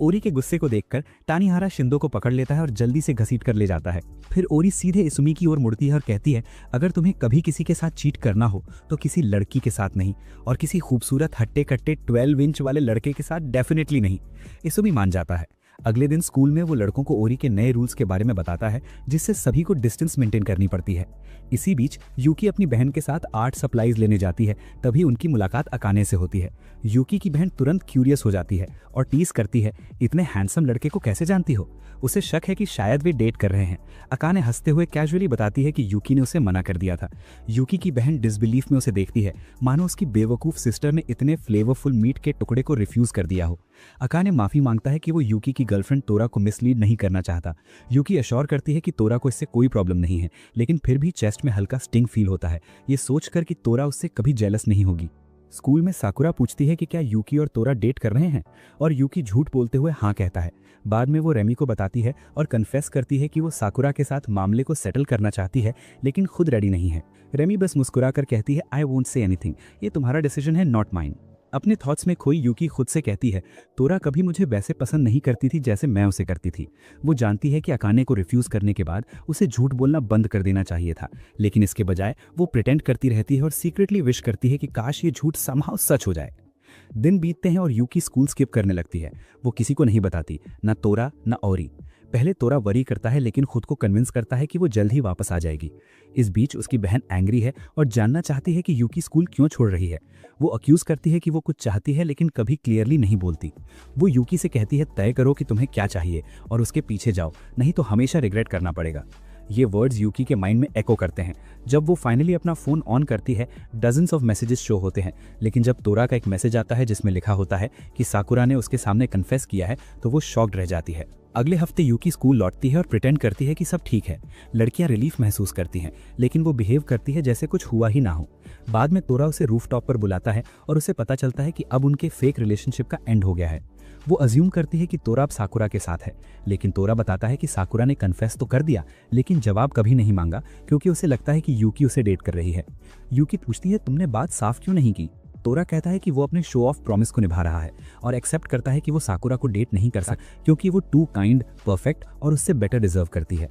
ओरी के गुस्से को देखकर तानीहारा शिंदो को पकड़ लेता है और जल्दी से घसीट कर ले जाता है। फिर ओरी सीधे इसुमी की ओर मुड़ती है और कहती है, अगर तुम्हें कभी किसी के साथ चीट करना हो तो किसी लड़की के साथ नहीं, और किसी खूबसूरत हट्टे कट्टे 12 इंच वाले लड़के के साथ डेफिनेटली नहीं। इसुमी मान जाता है। अगले दिन स्कूल में वो लड़कों को ओरी के नए रूल्स के बारे में बताता है, जिससे सभी को डिस्टेंस मेंटेन करनी पड़ती है। इसी बीच यूकी अपनी बहन के साथ आर्ट सप्लाईज लेने जाती है, तभी उनकी मुलाकात अकाने से होती है। यूकी की बहन तुरंत क्यूरियस हो जाती है और टीज करती है, इतने हैंडसम लड़के को कैसे जानती हो? उसे शक है कि शायद वे डेट कर रहे हैं। अकाने हंसते हुए कैजुअली बताती है कि यूकी ने उसे मना कर दिया था। यूकी की बहन डिसबिलीफ में उसे देखती है, मानो उसकी बेवकूफ सिस्टर ने इतने फ्लेवरफुल मीट के टुकड़े को रिफ्यूज कर दिया हो। अकाने माफी मांगता है कि वो यूकी की गर्लफ्रेंड तोरा को मिसलीड नहीं करना चाहता। यूकी अश्योर करती है कि तोरा को इससे कोई प्रॉब्लम नहीं है, लेकिन फिर भी चेस्ट में हल्का स्टिंग फील होता है, ये सोचकर कि तोरा उससे कभी जेलस नहीं होगी। स्कूल में साकुरा पूछती है कि क्या यूकी और तोरा डेट कर रहे हैं, और यूकी झूठ बोलते हुए हाँ कहता है। बाद में वो रेमी को बताती है और कन्फेस करती है कि वो साकुरा के साथ मामले को सेटल करना चाहती है, लेकिन खुद रेडी नहीं है। रेमी बस मुस्कुराकर कहती है, आई वोंट से एनीथिंग, ये तुम्हारा डिसीजन है, नॉट माइन। अपने थॉट्स में खोई यूकी खुद से कहती है, तोरा कभी मुझे वैसे पसंद नहीं करती थी जैसे मैं उसे करती थी। वो जानती है कि अकाने को रिफ्यूज करने के बाद उसे झूठ बोलना बंद कर देना चाहिए था, लेकिन इसके बजाय वो प्रिटेंड करती रहती है और सीक्रेटली विश करती है कि काश ये झूठ समहाउ सच हो जाए। दिन बीतते हैं और यूकी स्कूल स्किप करने लगती है। वो किसी को नहीं बताती, ना तोरा ना ओरी। पहले तोरा वरी करता है लेकिन खुद को कन्विंस करता है कि वो जल्द ही वापस आ जाएगी। इस बीच उसकी बहन एंग्री है और जानना चाहती है कि यूकी स्कूल क्यों छोड़ रही है। वो अक्यूज करती है कि वो कुछ चाहती है लेकिन कभी क्लियरली नहीं बोलती। वो यूकी से कहती है तय करो कि तुम्हें क्या चाहिए और उसके पीछे जाओ, नहीं तो हमेशा रिग्रेट करना पड़ेगा। ये वर्ड्स यूकी के माइंड में एको करते हैं। जब वो फाइनली अपना फ़ोन ऑन करती है, डजन्स ऑफ मैसेजेस शो होते हैं, लेकिन जब तोरा का एक मैसेज आता है जिसमें लिखा होता है कि साकुरा ने उसके सामने कन्फेस किया है, तो वो शॉक्ड रह जाती है। अगले हफ्ते यूकी स्कूल लौटती है और प्रिटेंड करती है कि सब ठीक है। लड़कियां रिलीफ महसूस करती हैं, लेकिन वो बिहेव करती है जैसे कुछ हुआ ही ना हो। बाद में तोरा उसे रूफटॉप पर बुलाता है और उसे पता चलता है कि अब उनके फेक रिलेशनशिप का एंड हो गया है। वो अज्यूम करती है कि तोरा अब साकुरा के साथ है, लेकिन तोरा बताता है कि साकुरा ने कन्फेस तो कर दिया लेकिन जवाब कभी नहीं मांगा, क्योंकि उसे लगता है कि यूकी उसे डेट कर रही है। यूकी पूछती है तुमने बात साफ क्यों नहीं की। तोरा कहता है कि वो अपने शो ऑफ प्रॉमिस को निभा रहा है और एक्सेप्ट करता है कि वो साकुरा को डेट नहीं कर सकता क्योंकि वो टू काइंड, परफेक्ट और उससे बेटर डिजर्व करती है।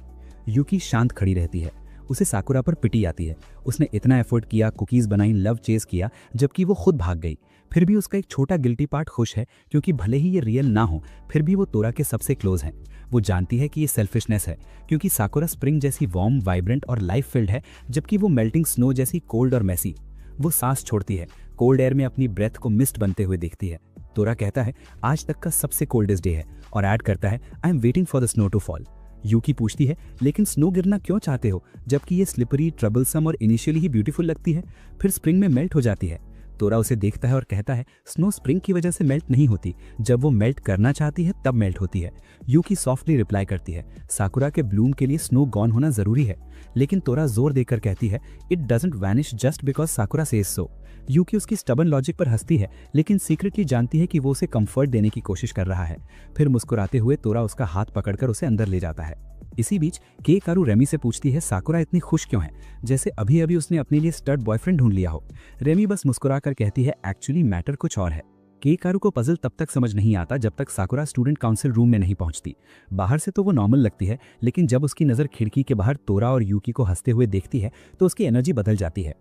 यूकी शांत खड़ी रहती है। उसे साकुरा पर पिटी आती है। उसने इतना एफर्ट किया, कुकीज बनाई, लव चेस किया, जबकि वो खुद भाग गई। फिर भी उसका एक छोटा गिल्टी पार्ट खुश है, क्योंकि भले ही ये रियल ना हो, फिर भी वो तोरा के सबसे क्लोज है। वो जानती है कि ये सेल्फिशनेस है, क्योंकि साकुरा स्प्रिंग जैसी वार्म, वाइब्रेंट और लाइफ फिल्ड है, जबकि वो मेल्टिंग स्नो जैसी कोल्ड और मैसी। वो सांस छोड़ती है, कोल्ड एयर में अपनी ब्रेथ को मिस्ट बनते हुए देखती है। तोरा कहता है आज तक का सबसे कोल्डेस्ट डे है और ऐड करता है I am waiting for the snow to fall. Yuki पूछती है लेकिन स्नो गिरना क्यों चाहते हो, जबकि ये स्लिपरी, ट्रबलसम और इनिशियली ही ब्यूटीफुल लगती है, फिर स्प्रिंग में मेल्ट हो जाती है। तोरा उसे देखता है और कहता है स्नो स्प्रिंग की वजह से मेल्ट नहीं होती, जब वो मेल्ट करना चाहती है तब मेल्ट होती है। यूकी सॉफ्टली रिप्लाई करती है साकुरा के ब्लूम के लिए स्नो गॉन होना जरूरी है, लेकिन तोरा जोर देकर कहती है it doesn't vanish just because Sakura says so. Yuki उसकी स्टबन लॉजिक पर हंसती है, लेकिन सीक्रेटली जानती है कि वो उसे कंफर्ट देने की कोशिश कर रहा है। फिर मुस्कुराते हुए तोरा उसका हाथ पकड़कर उसे अंदर ले जाता है। इसी बीच केकारू रेमी से पूछती है साकुरा इतनी खुश क्यों है, जैसे अभी अभी उसने अपने लिए स्टड बॉयफ्रेंड ढूंढ लिया हो। रेमी बस मुस्कुराकर कहती है एक्चुअली मैटर कुछ और है। केकारू को पजल तब तक समझ नहीं आता जब तक साकुरा स्टूडेंट काउंसिल रूम में नहीं पहुंचती। बाहर से तो वो नॉर्मल लगती है, लेकिन जब उसकी नज़र खिड़की के बाहर तोरा और यूकी को हंसते हुए देखती है तो उसकी एनर्जी बदल जाती है।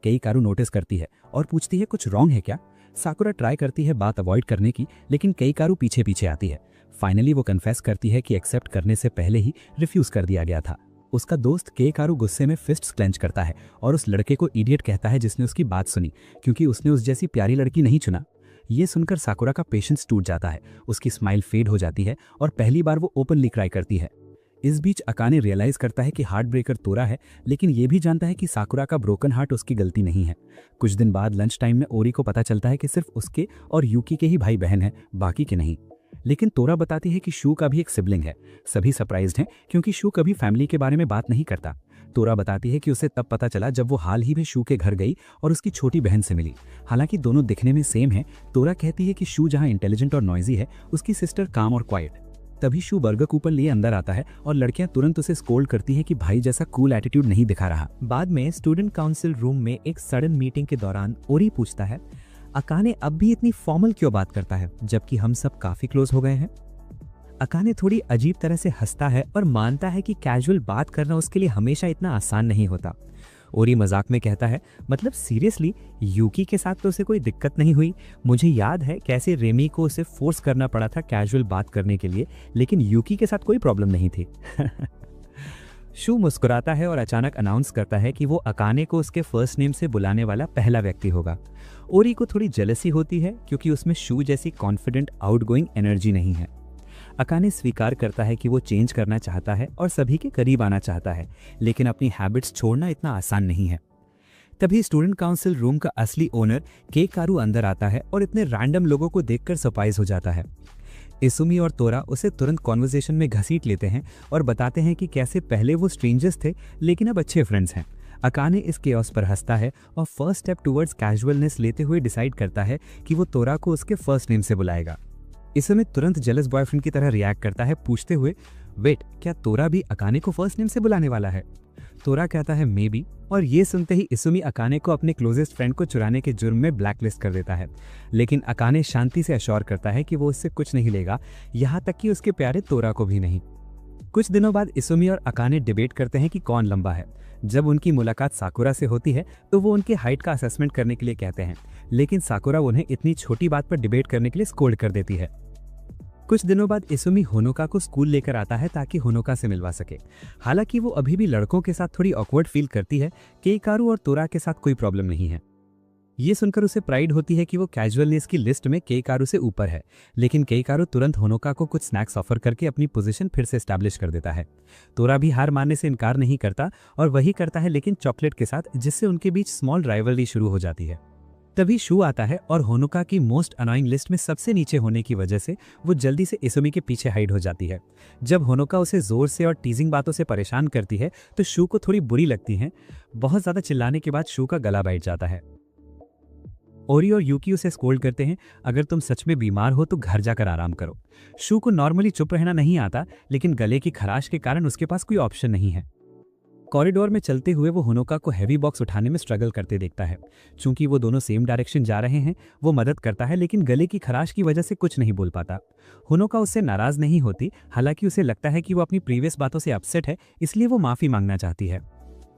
केकारू नोटिस करती है और पूछती है कुछ रॉन्ग है क्या। साकुरा ट्राई करती है बात अवॉइड करने की, लेकिन केकारू पीछे पीछे आती है। फाइनली वो कन्फेस करती है कि एक्सेप्ट करने से पहले ही रिफ्यूज कर दिया गया था। उसका दोस्त केकारू गुस्से में फिस्ट्स क्लेंच करता है और उस लड़के को इडियट कहता है जिसने उसकी बात सुनी, क्योंकि उसने उस जैसी प्यारी लड़की नहीं चुना। ये सुनकर साकुरा का पेशेंस टूट जाता है, उसकी स्माइल फेड हो जाती है और पहली बार वो ओपनली क्राई करती है। इस बीच अकाने रियलाइज करता है कि हार्ट ब्रेकर तोरा है, लेकिन ये भी जानता है कि साकुरा का ब्रोकन हार्ट उसकी गलती नहीं है। कुछ दिन बाद लंच टाइम में ओरी को पता चलता है कि सिर्फ उसके और यूकी के ही भाई बहन हैं, बाकी के नहीं। लेकिन तोरा बताती है कि शू का भी एक सिबलिंग है। सभी सरप्राइज्ड हैं क्योंकि शू कभी फैमिली के बारे में बात नहीं करता। तोरा बताती है कि उसे तब पता चला जब वो हाल ही में शू के घर गई और उसकी छोटी बहन से मिली। हालांकि दोनों दिखने में सेम है। तोरा कहती है कि शू जहां इंटेलिजेंट और नॉइजी है, उसकी सिस्टर काम और क्वाइट। तभी शू बर्गर कूपन लिए अंदर आता है और लड़कियां तुरंत उसे स्कोल्ड करती हैं कि भाई जैसा कूल एटीट्यूड नहीं दिखा रहा। बाद में स्टूडेंट काउंसिल रूम में एक सडन मीटिंग के दौरान ओरी पूछता है अकाने अब भी इतनी फॉर्मल क्यों बात करता है, जबकि हम सब काफी क्लोज हो गए हैं। अकाने थोड़ी अजीब तरह से हंसता है और मानता है कि कैजुअल बात करना उसके लिए हमेशा इतना आसान नहीं होता। ओरी मजाक में कहता है मतलब सीरियसली, यूकी के साथ तो उसे कोई दिक्कत नहीं हुई। मुझे याद है कैसे रेमी को उसे फोर्स करना पड़ा था कैजुअल बात करने के लिए, लेकिन यूकी के साथ कोई प्रॉब्लम नहीं थी। शू मुस्कुराता है और अचानक अनाउंस करता है कि वो अकाने को उसके फर्स्ट नेम से बुलाने वाला पहला व्यक्ति होगा। ओरी को थोड़ी जेलसी होती है क्योंकि उसमें शू जैसी कॉन्फिडेंट आउटगोइंग एनर्जी नहीं है। अकाने स्वीकार करता है कि वो चेंज करना चाहता है और सभी के करीब आना चाहता है, लेकिन अपनी हैबिट्स छोड़ना इतना आसान नहीं है। तभी स्टूडेंट काउंसिल रूम का असली ओनर केकारू अंदर आता है और इतने रैंडम लोगों को देखकर सरप्राइज हो जाता है। इसुमी और तोरा उसे तुरंत कॉन्वर्सेशन में घसीट लेते हैं और बताते हैं कि कैसे पहले वो स्ट्रेंजर्स थे लेकिन अब अच्छे फ्रेंड्स हैं। अकाने इस केओस पर हंसता है और फर्स्ट स्टेप टुवर्ड्स कैजुअलनेस लेते हुए डिसाइड करता है कि वो तोरा को उसके फर्स्ट नेम से बुलाएगा। इसुमी तुरंत जेलस बॉयफ्रेंड की तरह रिएक्ट करता है, पूछते हुए वेट, क्या तोरा भी अकाने को फर्स्ट नेम से बुलाने वाला है? तोरा कहता है मे बी, और ये सुनते ही इसुमी अकाने को अपने क्लोजेस्ट फ्रेंड को चुराने के जुर्म में ब्लैकलिस्ट कर देता है। लेकिन अकाने शांति से अश्योर करता है कि वो उससे कुछ नहीं लेगा, यहाँ तक कि उसके प्यारे तोरा को भी नहीं। कुछ दिनों बाद इसुमी और अकाने डिबेट करते हैं कि कौन लंबा है। जब उनकी मुलाकात साकुरा से होती है तो वो उनके हाइट का असेसमेंट करने के लिए कहते हैं, लेकिन साकुरा उन्हें इतनी छोटी बात पर डिबेट करने के लिए स्कोल्ड कर देती है। कुछ दिनों बाद इसुमी होनोका को स्कूल लेकर आता है ताकि होनोका से मिलवा सके। हालांकि वो अभी भी लड़कों के साथ थोड़ी ऑकवर्ड फील करती है, केईकारू और तोरा के साथ कोई प्रॉब्लम नहीं है। ये सुनकर उसे प्राइड होती है कि वो कैजुअलनेस की लिस्ट में केईकारू से ऊपर है, लेकिन केईकारू तुरंत होनोका को कुछ स्नैक्स ऑफर करके अपनी पोजीशन फिर से एस्टैब्लिश कर देता है। तोरा भी हार मानने से इनकार नहीं करता और वही करता है, लेकिन चॉकलेट के साथ, जिससे उनके बीच स्मॉल राइवलरी शुरू हो जाती है। तभी शू आता है और होनोका की मोस्ट अनोइंग लिस्ट में सबसे नीचे होने की वजह से वो जल्दी से इसुमी के पीछे हाइड हो जाती है। जब होनोका उसे जोर से और टीजिंग बातों से परेशान करती है तो शू को थोड़ी बुरी लगती है। बहुत ज्यादा चिल्लाने के बाद शू का गला बैठ जाता है। ओरी और यूकी उसे स्कोल्ड करते हैं, अगर तुम सच में बीमार हो तो घर जाकर आराम करो। शू को नॉर्मली चुप रहना नहीं आता, लेकिन गले की खराश के कारण उसके पास कोई ऑप्शन नहीं है। कॉरिडोर में चलते हुए वो होनोका को हैवी बॉक्स उठाने में स्ट्रगल करते देखता है। चूंकि वो दोनों सेम डायरेक्शन जा रहे हैं, वो मदद करता है, लेकिन गले की खराश की वजह से कुछ नहीं बोल पाता। होनोका उससे नाराज नहीं होती, हालांकि उसे लगता है कि वो अपनी प्रीवियस बातों से अपसेट है, इसलिए वो माफी मांगना चाहती है।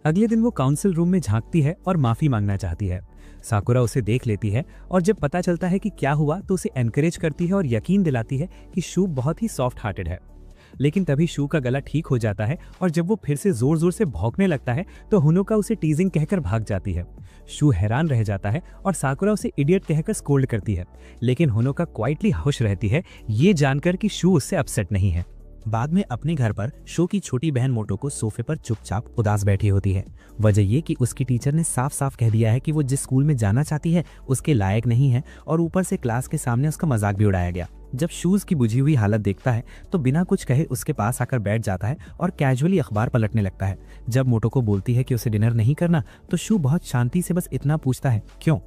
अगले दिन वो काउंसिल रूम में झांकती है और माफी मांगना चाहती है। साकुरा उसे देख लेती है और जब पता चलता है कि क्या हुआ तो उसे एनकरेज करती है और यकीन दिलाती है कि शू बहुत ही सॉफ्ट हार्टेड है। लेकिन तभी शू का गला ठीक हो जाता है और जब वो फिर से जोर जोर से भौंकने लगता है तो होनोका उसे टीजिंग कहकर भाग जाती है। शू हैरान रह जाता है और साकुरा उसे इडियट कहकर स्कोल्ड करती है, लेकिन होनोका क्वाइटली खुश रहती है, ये जानकर कि शू उससे अपसेट नहीं है। बाद में अपने घर पर शो की छोटी बहन मोटोको सोफे पर चुपचाप उदास बैठी होती है। वजह ये कि उसकी टीचर ने साफ साफ कह दिया है कि वो जिस स्कूल में जाना चाहती है उसके लायक नहीं है, और ऊपर से क्लास के सामने उसका मजाक भी उड़ाया गया। जब शूज की बुझी हुई हालत देखता है तो बिना कुछ कहे उसके पास आकर बैठ जाता है और कैजुअली अखबार पलटने लगता है। जब मोटोको बोलती है कि उसे डिनर नहीं करना तो शू बहुत शांति से बस इतना पूछता है, क्यों?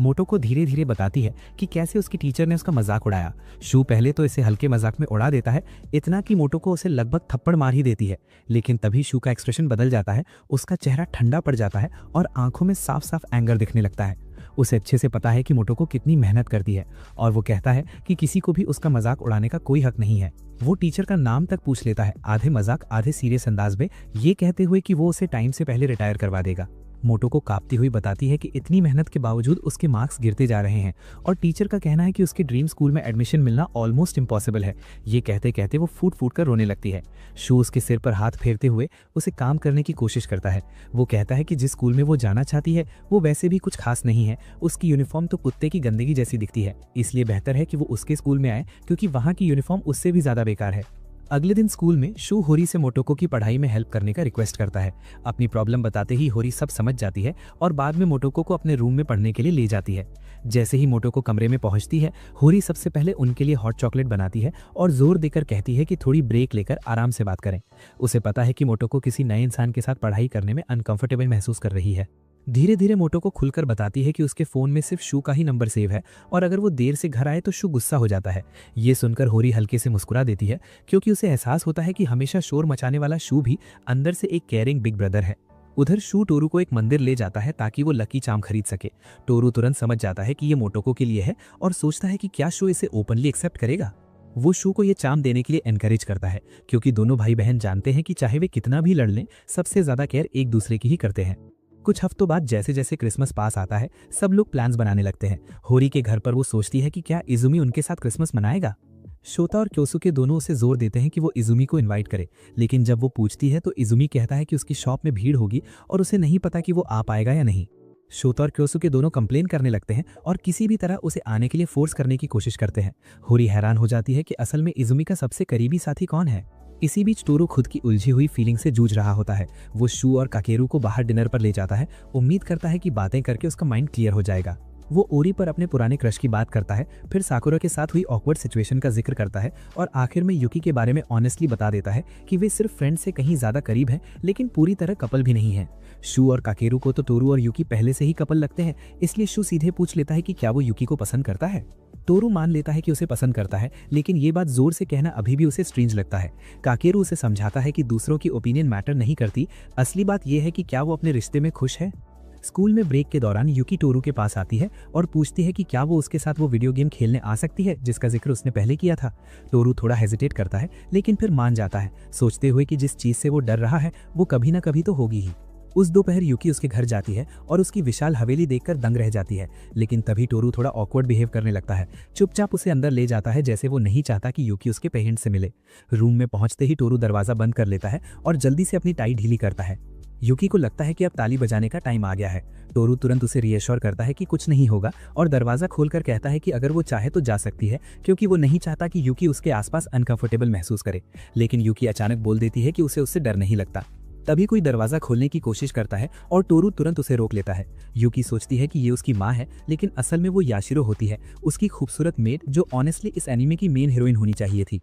मोटोको धीरे धीरे बताती है कि कैसे उसकी टीचर ने उसका मजाक उड़ाया। शू पहले तो इसे हल्के मजाक में उड़ा देता है, इतना कि मोटोको उसे लगभग थप्पड़ मार ही देती है, लेकिन तभी शू का एक्सप्रेशन बदल जाता है। उसका चेहरा ठंडा पड़ जाता है और आंखों में साफ साफ एंगर दिखने लगता है। उसे अच्छे से पता है कि मोटोको कितनी मेहनत करती है और वो कहता है कि किसी को भी उसका मजाक उड़ाने का कोई हक नहीं है। वो टीचर का नाम तक पूछ लेता है, आधे मजाक आधे सीरियस अंदाज में, ये कहते हुए कि वो उसे टाइम से पहले रिटायर करवा देगा। मोटोको कांपती हुई बताती है कि इतनी मेहनत के बावजूद उसके मार्क्स गिरते जा रहे हैं और टीचर का कहना है कि उसके ड्रीम स्कूल में एडमिशन मिलना ऑलमोस्ट इम्पॉसिबल है। ये कहते कहते वो फूट फूट कर रोने लगती है। शू उसके सिर पर हाथ फेरते हुए उसे काम करने की कोशिश करता है। वो कहता है कि जिस स्कूल में वो जाना चाहती है वो वैसे भी कुछ खास नहीं है, उसकी यूनिफॉर्म तो कुत्ते की गंदगी जैसी दिखती है, इसलिए बेहतर है कि वो उसके स्कूल में आए क्योंकि वहाँ की यूनिफॉर्म उससे भी ज्यादा बेकार है। अगले दिन स्कूल में शू होरी से मोटोको की पढ़ाई में हेल्प करने का रिक्वेस्ट करता है। अपनी प्रॉब्लम बताते ही होरी सब समझ जाती है और बाद में मोटोको को अपने रूम में पढ़ने के लिए ले जाती है। जैसे ही मोटोको कमरे में पहुंचती है, होरी सबसे पहले उनके लिए हॉट चॉकलेट बनाती है और जोर देकर कहती है कि थोड़ी ब्रेक लेकर आराम से बात करें। उसे पता है कि मोटोको किसी नए इंसान के साथ पढ़ाई करने में अनकंफर्टेबल महसूस कर रही है। धीरे धीरे मोटोको खुलकर बताती है कि उसके फोन में सिर्फ शू का ही नंबर सेव है और अगर वो देर से घर आए तो शू गुस्सा हो जाता है। ये सुनकर होरी हल्के से मुस्कुरा देती है क्योंकि उसे एहसास होता है कि हमेशा शोर मचाने वाला शू भी अंदर से एक केयरिंग बिग ब्रदर है। उधर शू टोरू को एक मंदिर ले जाता है ताकि वो लकी चार्म खरीद सके। टोरू तुरंत समझ जाता है कि ये मोटोको के लिए है और सोचता है कि क्या शू इसे ओपनली एक्सेप्ट करेगा। वो शू को ये चार्म देने के लिए एनकरेज करता है क्योंकि दोनों भाई बहन जानते हैं कि चाहे वे कितना भी लड़ लें, सबसे ज्यादा केयर एक दूसरे की ही करते हैं। कुछ हफ्तों बाद जैसे जैसे क्रिसमस पास आता है, सब लोग प्लान्स बनाने लगते हैं। होरी के घर पर वो सोचती है कि क्या इजुमी उनके साथ क्रिसमस मनाएगा। शोता और क्योसुके दोनों उसे जोर देते हैं कि वो इजुमी को इनवाइट करे, लेकिन जब वो पूछती है तो इजुमी कहता है कि उसकी शॉप में भीड़ होगी और उसे नहीं पता कि वो आ पाएगा या नहीं। शोता और क्योसुके दोनों कंप्लेन करने लगते हैं और किसी भी तरह उसे आने के लिए फोर्स करने की कोशिश करते हैं। होरी हैरान हो जाती है कि असल में इजुमी का सबसे करीबी साथी कौन है। इसी बीच टोरू खुद की उलझी हुई फीलिंग से जूझ रहा होता है। वो शू और काकेरू को बाहर डिनर पर ले जाता है, उम्मीद करता है कि बातें करके उसका माइंड क्लियर हो जाएगा। वो ओरी पर अपने पुराने क्रश की बात करता है, फिर साकुरा के साथ हुई ऑकवर्ड सिचुएशन का जिक्र करता है और आखिर में युकी के बारे में ऑनेस्टली बता देता है कि वे सिर्फ फ्रेंड से कहीं ज्यादा करीब हैं, लेकिन पूरी तरह कपल भी नहीं है। शू और काकेरू को तो टोरू और युकी पहले से ही कपल लगते हैं, इसलिए शू सीधे पूछ लेता है कि क्या वो युकी को पसंद करता है। टोरू मान लेता है कि उसे पसंद करता है, लेकिन ये बात जोर से कहना अभी भी उसे स्ट्रेंज लगता है। काकेरू उसे समझाता है कि दूसरों की ओपिनियन मैटर नहीं करती, असली बात यह है कि क्या वो अपने रिश्ते में खुश है। स्कूल में ब्रेक के दौरान युकी टोरू के पास आती है और पूछती है कि क्या वो उसके साथ वो वीडियो गेम खेलने आ सकती है जिसका जिक्र उसने पहले किया था। टोरू थोड़ा हेजिटेट करता है, लेकिन फिर मान जाता है, सोचते हुए कि जिस चीज से वो डर रहा है वो कभी ना कभी तो होगी ही। उस दोपहर यूकी उसके घर जाती है और उसकी विशाल हवेली देखकर दंग रह जाती है, लेकिन तभी टोरू थोड़ा ऑकवर्ड बिहेव करने लगता है। चुपचाप उसे अंदर ले जाता है जैसे वो नहीं चाहता कि यूकी उसके पेरेंट्स से मिले। रूम में पहुंचते ही टोरू दरवाजा बंद कर लेता है और जल्दी से अपनी टाई ढीली करता है। यूकी को लगता है कि अब ताली बजाने का टाइम आ गया है। टोरू तुरंत उसे रीअश्योर करता है कि कुछ नहीं होगा और दरवाजा खोलकर कहता है कि अगर वो चाहे तो जा सकती है, क्योंकि वो नहीं चाहता कि यूकी उसके आसपास अनकंफर्टेबल महसूस करे। लेकिन यूकी अचानक बोल देती है कि उसे उससे डर नहीं लगता। तभी कोई दरवाजा खोलने की कोशिश करता है और टोरू तुरंत उसे रोक लेता है। यूकी सोचती है कि ये उसकी माँ है, लेकिन असल में वो याशिरो होती है, उसकी खूबसूरत मेड, जो ऑनेस्टली इस एनीमे की मेन हीरोइन होनी चाहिए थी।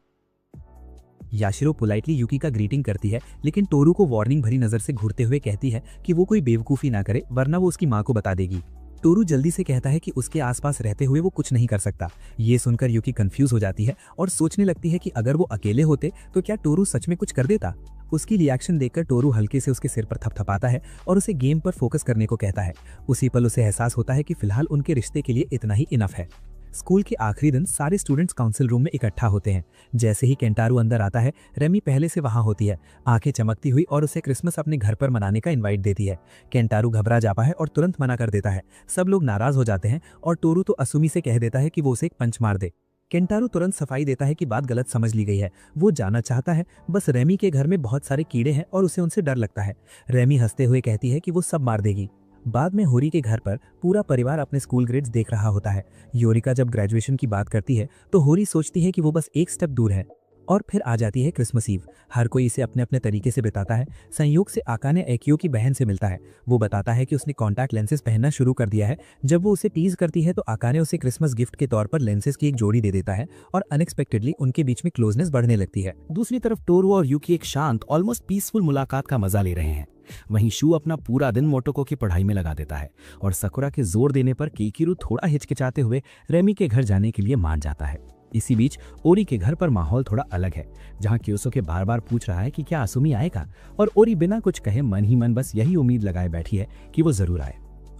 याशिरो पोलाइटली यूकी का ग्रीटिंग करती है, लेकिन टोरू को वार्निंग भरी नजर से घूरते हुए कहती है कि वो कोई बेवकूफ़ी ना करे, वरना वो उसकी माँ को बता देगी। टोरू जल्दी से कहता है कि उसके आसपास रहते हुए वो कुछ नहीं कर सकता। ये सुनकर यूकी कंफ्यूज हो जाती है और सोचने लगती है कि अगर वो अकेले होते तो क्या टोरू सच में कुछ कर देता। उसकी रिएक्शन देखकर टोरू हल्के से उसके सिर पर थपथपाता है और उसे गेम पर फोकस करने को कहता है। उसी पल उसे एहसास होता है कि फिलहाल उनके रिश्ते के लिए इतना ही इनफ है। स्कूल के आखिरी दिन सारे स्टूडेंट्स काउंसिल रूम में इकट्ठा होते हैं। जैसे ही केंटारू अंदर आता है, रेमी पहले से वहां होती है, आंखें चमकती हुई, और उसे क्रिसमस अपने घर पर मनाने का इनवाइट देती है। केंटारू घबरा जाता है और तुरंत मना कर देता है। सब लोग नाराज हो जाते हैं और टोरू तो असुमी से कह देता है कि वो उसे एक पंच मार दे। केंटारू तुरंत सफाई देता है कि बात गलत समझ ली गई है। वो जाना चाहता है, बस रेमी के घर में बहुत सारे कीड़े हैं और उसे उनसे डर लगता है। रेमी हंसते हुए कहती है कि वो सब मार देगी। बाद में होरी के घर पर पूरा परिवार अपने स्कूल ग्रेड्स देख रहा होता है। योरिका जब ग्रेजुएशन की बात करती है तो होरी सोचती है कि वो बस एक स्टेप दूर है। और फिर आ जाती है क्रिसमस ईव। हर कोई इसे अपने अपने तरीके से बिताता है। संयोग से आकाने एकियो की बहन से मिलता है। वो बताता है कि उसने कॉन्टैक्ट लेंसेज पहनना शुरू कर दिया है। जब वो उसे टीज करती है तो आकाने उसे क्रिसमस गिफ्ट के तौर पर लेंसेज की एक जोड़ी दे देता है और अनएक्सपेक्टेडली उनके बीच में क्लोजनेस बढ़ने लगती है। दूसरी तरफ टोरू और यूकी एक शांत, ऑलमोस्ट पीसफुल मुलाकात का मजा ले रहे हैं। वहीं शू अपना पूरा दिन मोटोको की पढ़ाई में लगा देता है और सकुरा के जोर देने पर केकिरू थोड़ा हिचकिचाते हुए रेमी के घर जाने के लिए मान जाता है। इसी बीच ओरी के घर पर माहौल थोड़ा अलग है, जहां क्योसोके बार बार पूछ रहा है कि क्या असुमी आएगा, और ओरी बिना कुछ कहे मन ही मन बस यही उम्मीद लगाए बैठी है कि वो जरूर आए।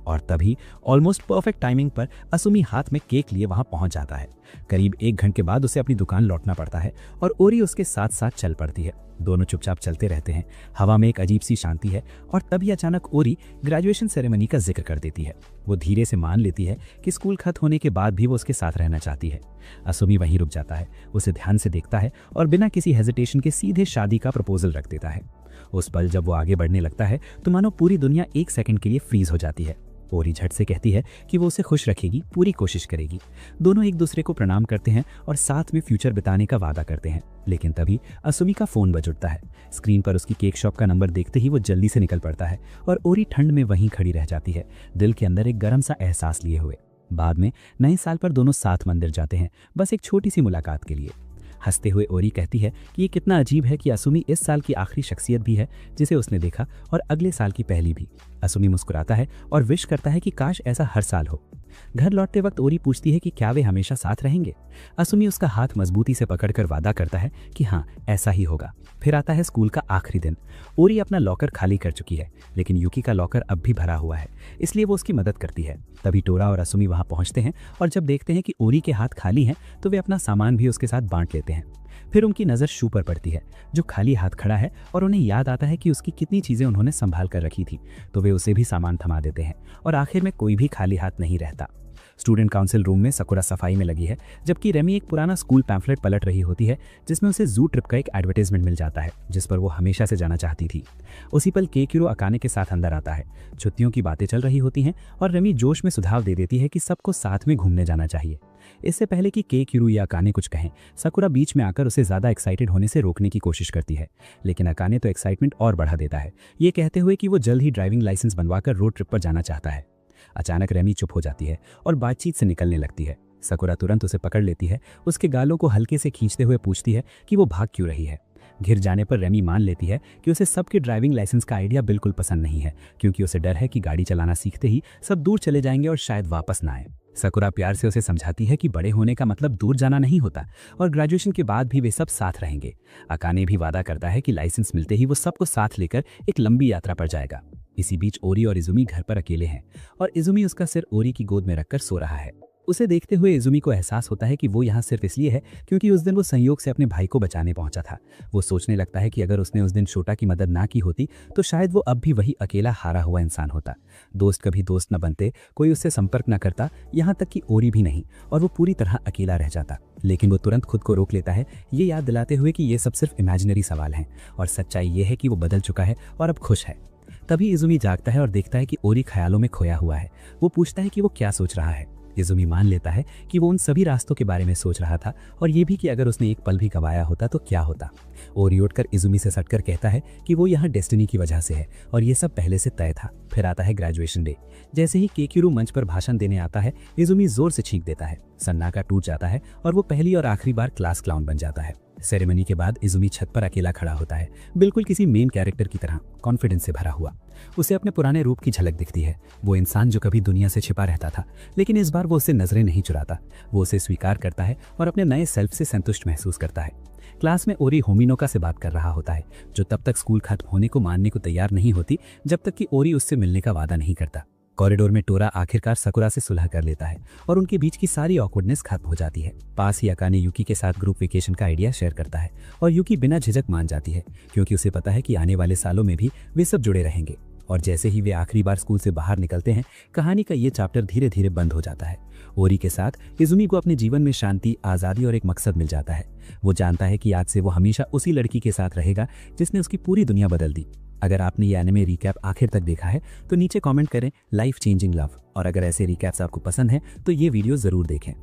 और तभी ऑलमोस्ट परफेक्ट टाइमिंग पर असुमी हाथ में केक लिए वहां पहुंच जाता है। करीब 1 घंटे बाद उसे अपनी दुकान लौटना पड़ता है और ओरी उसके साथ साथ चल पड़ती है। दोनों चुपचाप चलते रहते हैं। हवा में एक अजीब सी शांति है और तभी अचानक ओरी ग्रेजुएशन सेरेमनी का जिक्र कर देती है। वो धीरे से मान लेती है कि स्कूल खत्म होने के बाद भी वो उसके साथ रहना चाहती है। असुमी वहीं रुक जाता है, उसे ध्यान से देखता है और बिना किसी हेजिटेशन के सीधे शादी का प्रपोजल रख देता है। उस पल जब वो आगे बढ़ने लगता है तो मानो पूरी दुनिया 1 सेकंड के लिए फ्रीज हो जाती है। ओरी झट से कहती है कि वो उसे खुश रखेगी, पूरी कोशिश करेगी। दोनों एक दूसरे को प्रणाम करते हैं और साथ में फ्यूचर बिताने का वादा करते हैं। लेकिन तभी असुमी का फोन बज उठता है। स्क्रीन पर उसकी केक शॉप का नंबर देखते ही वो जल्दी से निकल पड़ता है और ओरी ठंड में वहीं खड़ी रह जाती है, दिल के अंदर एक गर्म सा एहसास लिए हुए। बाद में नए साल पर दोनों साथ मंदिर जाते हैं, बस एक छोटी सी मुलाकात के लिए। हंसते हुए ओरी कहती है कि ये कितना अजीब है कि असुमी इस साल की आखिरी शख्सियत भी है जिसे उसने देखा, और अगले साल की पहली भी। असुमी मुस्कुराता है और विश करता है कि काश ऐसा हर साल हो। घर लौटते वक्त ओरी पूछती है कि क्या वे हमेशा साथ रहेंगे। असुमी उसका हाथ मजबूती से पकड़कर वादा करता है कि हाँ, ऐसा ही होगा। फिर आता है स्कूल का आखिरी दिन। ओरी अपना लॉकर खाली कर चुकी है, लेकिन यूकी का लॉकर अब भी भरा हुआ है, इसलिए वो उसकी मदद करती है। तभी टोरा और असुमी वहां पहुंचते हैं और जब देखते हैं कि ओरी के हाथ खाली हैं तो वे अपना सामान भी उसके साथ बांट लेते हैं। फिर उनकी नज़र शू पर पड़ती है, जो खाली हाथ खड़ा है, और उन्हें याद आता है कि उसकी कितनी चीज़ें उन्होंने संभाल कर रखी थी, तो वे उसे भी सामान थमा देते हैं और आखिर में कोई भी खाली हाथ नहीं रहता। स्टूडेंट काउंसिल रूम में सकुरा सफाई में लगी है, जबकि रेमी एक पुराना स्कूल पैम्फलेट पलट रही होती है जिसमें उसे जू ट्रिप का एक एडवर्टाइजमेंट मिल जाता है जिस पर वो हमेशा से जाना चाहती थी। उसी पल केकिरो अकाने के साथ अंदर आता है। छुट्टियों की बातें चल रही होती हैं और रेमी जोश में सुझाव दे देती है कि सबको साथ में घूमने जाना चाहिए। इससे पहले कि केकिरो या अकाने कुछ कहें, सकुरा बीच में आकर उसे ज्यादा एक्साइटेड होने से रोकने की कोशिश करती है, लेकिन अकाने तो एक्साइटमेंट और बढ़ा देता है, ये कहते हुए कि वो जल्द ही ड्राइविंग लाइसेंस बनवाकर रोड ट्रिप पर जाना चाहता है। अचानक रेमी चुप हो जाती है और बातचीत से निकलने लगती है। सकुरा तुरंत उसे पकड़ लेती है, उसके गालों को हल्के से खींचते हुए पूछती है कि वो भाग क्यों रही है। घिर जाने पर रेमी मान लेती है कि उसे सबके ड्राइविंग लाइसेंस का आइडिया बिल्कुल पसंद नहीं है, क्योंकि उसे डर है कि गाड़ी चलाना सीखते ही सब दूर चले जाएंगे और शायद वापस ना आए। सकुरा प्यार से उसे समझाती है कि बड़े होने का मतलब दूर जाना नहीं होता और ग्रेजुएशन के बाद भी वे सब साथ रहेंगे। अकाने भी वादा करता है कि लाइसेंस मिलते ही वो सबको साथ लेकर एक लंबी यात्रा पर जाएगा। इसी बीच ओरी और इजुमी घर पर अकेले हैं और इजुमी उसका सिर ओरी की गोद में रखकर सो रहा है। उसे देखते हुए इजुमी को एहसास होता है कि वो यहाँ सिर्फ इसलिए है क्योंकि उस दिन वो संयोग से अपने भाई को बचाने पहुंचा था। वो सोचने लगता है कि अगर उसने उस दिन शोटा की मदद ना की होती तो शायद वो अब भी वही अकेला हारा हुआ इंसान होता। दोस्त कभी दोस्त न बनते, कोई उससे संपर्क न करता, यहाँ तक कि ओरी भी नहीं, और वो पूरी तरह अकेला रह जाता। लेकिन वो तुरंत खुद को रोक लेता है, ये याद दिलाते हुए कि ये सब सिर्फ इमेजिनरी सवाल हैं और सच्चाई ये है कि वो बदल चुका है और अब खुश है। तभी इजुमी जागता है और देखता है कि ओरी ख्यालों में खोया हुआ है। वो पूछता है कि वो क्या सोच रहा है। इजुमी मान लेता है कि वो उन सभी रास्तों के बारे में सोच रहा था और ये भी कि अगर उसने एक पल भी गंवाया होता तो क्या होता। ओरी उठकर इजुमी से सटकर कहता है कि वो यहाँ डेस्टिनी की वजह से है और ये सब पहले से तय था। फिर आता है ग्रेजुएशन डे। जैसे ही केकिरू मंच पर भाषण देने आता है, इजुमी जोर से छींक देता है। सन्नाटा टूट जाता है और वो पहली और आखिरी बार क्लास क्लाउन बन जाता है। सेरेमनी के बाद इजुमी छत पर अकेला खड़ा होता है, बिल्कुल किसी मेन कैरेक्टर की तरह, कॉन्फिडेंस से भरा हुआ। उसे अपने पुराने रूप की झलक दिखती है, वो इंसान जो कभी दुनिया से छिपा रहता था, लेकिन इस बार वो उससे नजरें नहीं चुराता। वो उसे स्वीकार करता है और अपने नए सेल्फ से संतुष्ट महसूस करता है। क्लास में ओरी होमिनोका से बात कर रहा होता है, जो तब तक स्कूल खत्म होने को मानने को तैयार नहीं होती जब तक कि ओरी उससे मिलने का वादा नहीं करता। कॉरिडोर में टोरा आखिरकार सकुरा से सुलह कर लेता है और उनके बीच की सारी ऑकवर्डनेस खत्म हो जाती है। पास ही अकाने यूकी के साथ ग्रुप वेकेशन का आइडिया शेयर करता है और यूकी बिना झिझक मान जाती है, क्योंकि उसे पता है कि आने वाले सालों में भी वे सब जुड़े रहेंगे। और जैसे ही वे आखिरी बार स्कूल से बाहर निकलते हैं, कहानी का ये चैप्टर धीरे धीरे बंद हो जाता है। ओरी के साथ इजुमी को अपने जीवन में शांति, आज़ादी और एक मकसद मिल जाता है। वो जानता है कि आज से वो हमेशा उसी लड़की के साथ रहेगा जिसने उसकी पूरी दुनिया बदल दी। अगर आपने ये एनिमे रिकैप आखिर तक देखा है तो नीचे कमेंट करें लाइफ चेंजिंग लव, और अगर ऐसे रिकैप्स आपको पसंद है तो ये वीडियो ज़रूर देखें।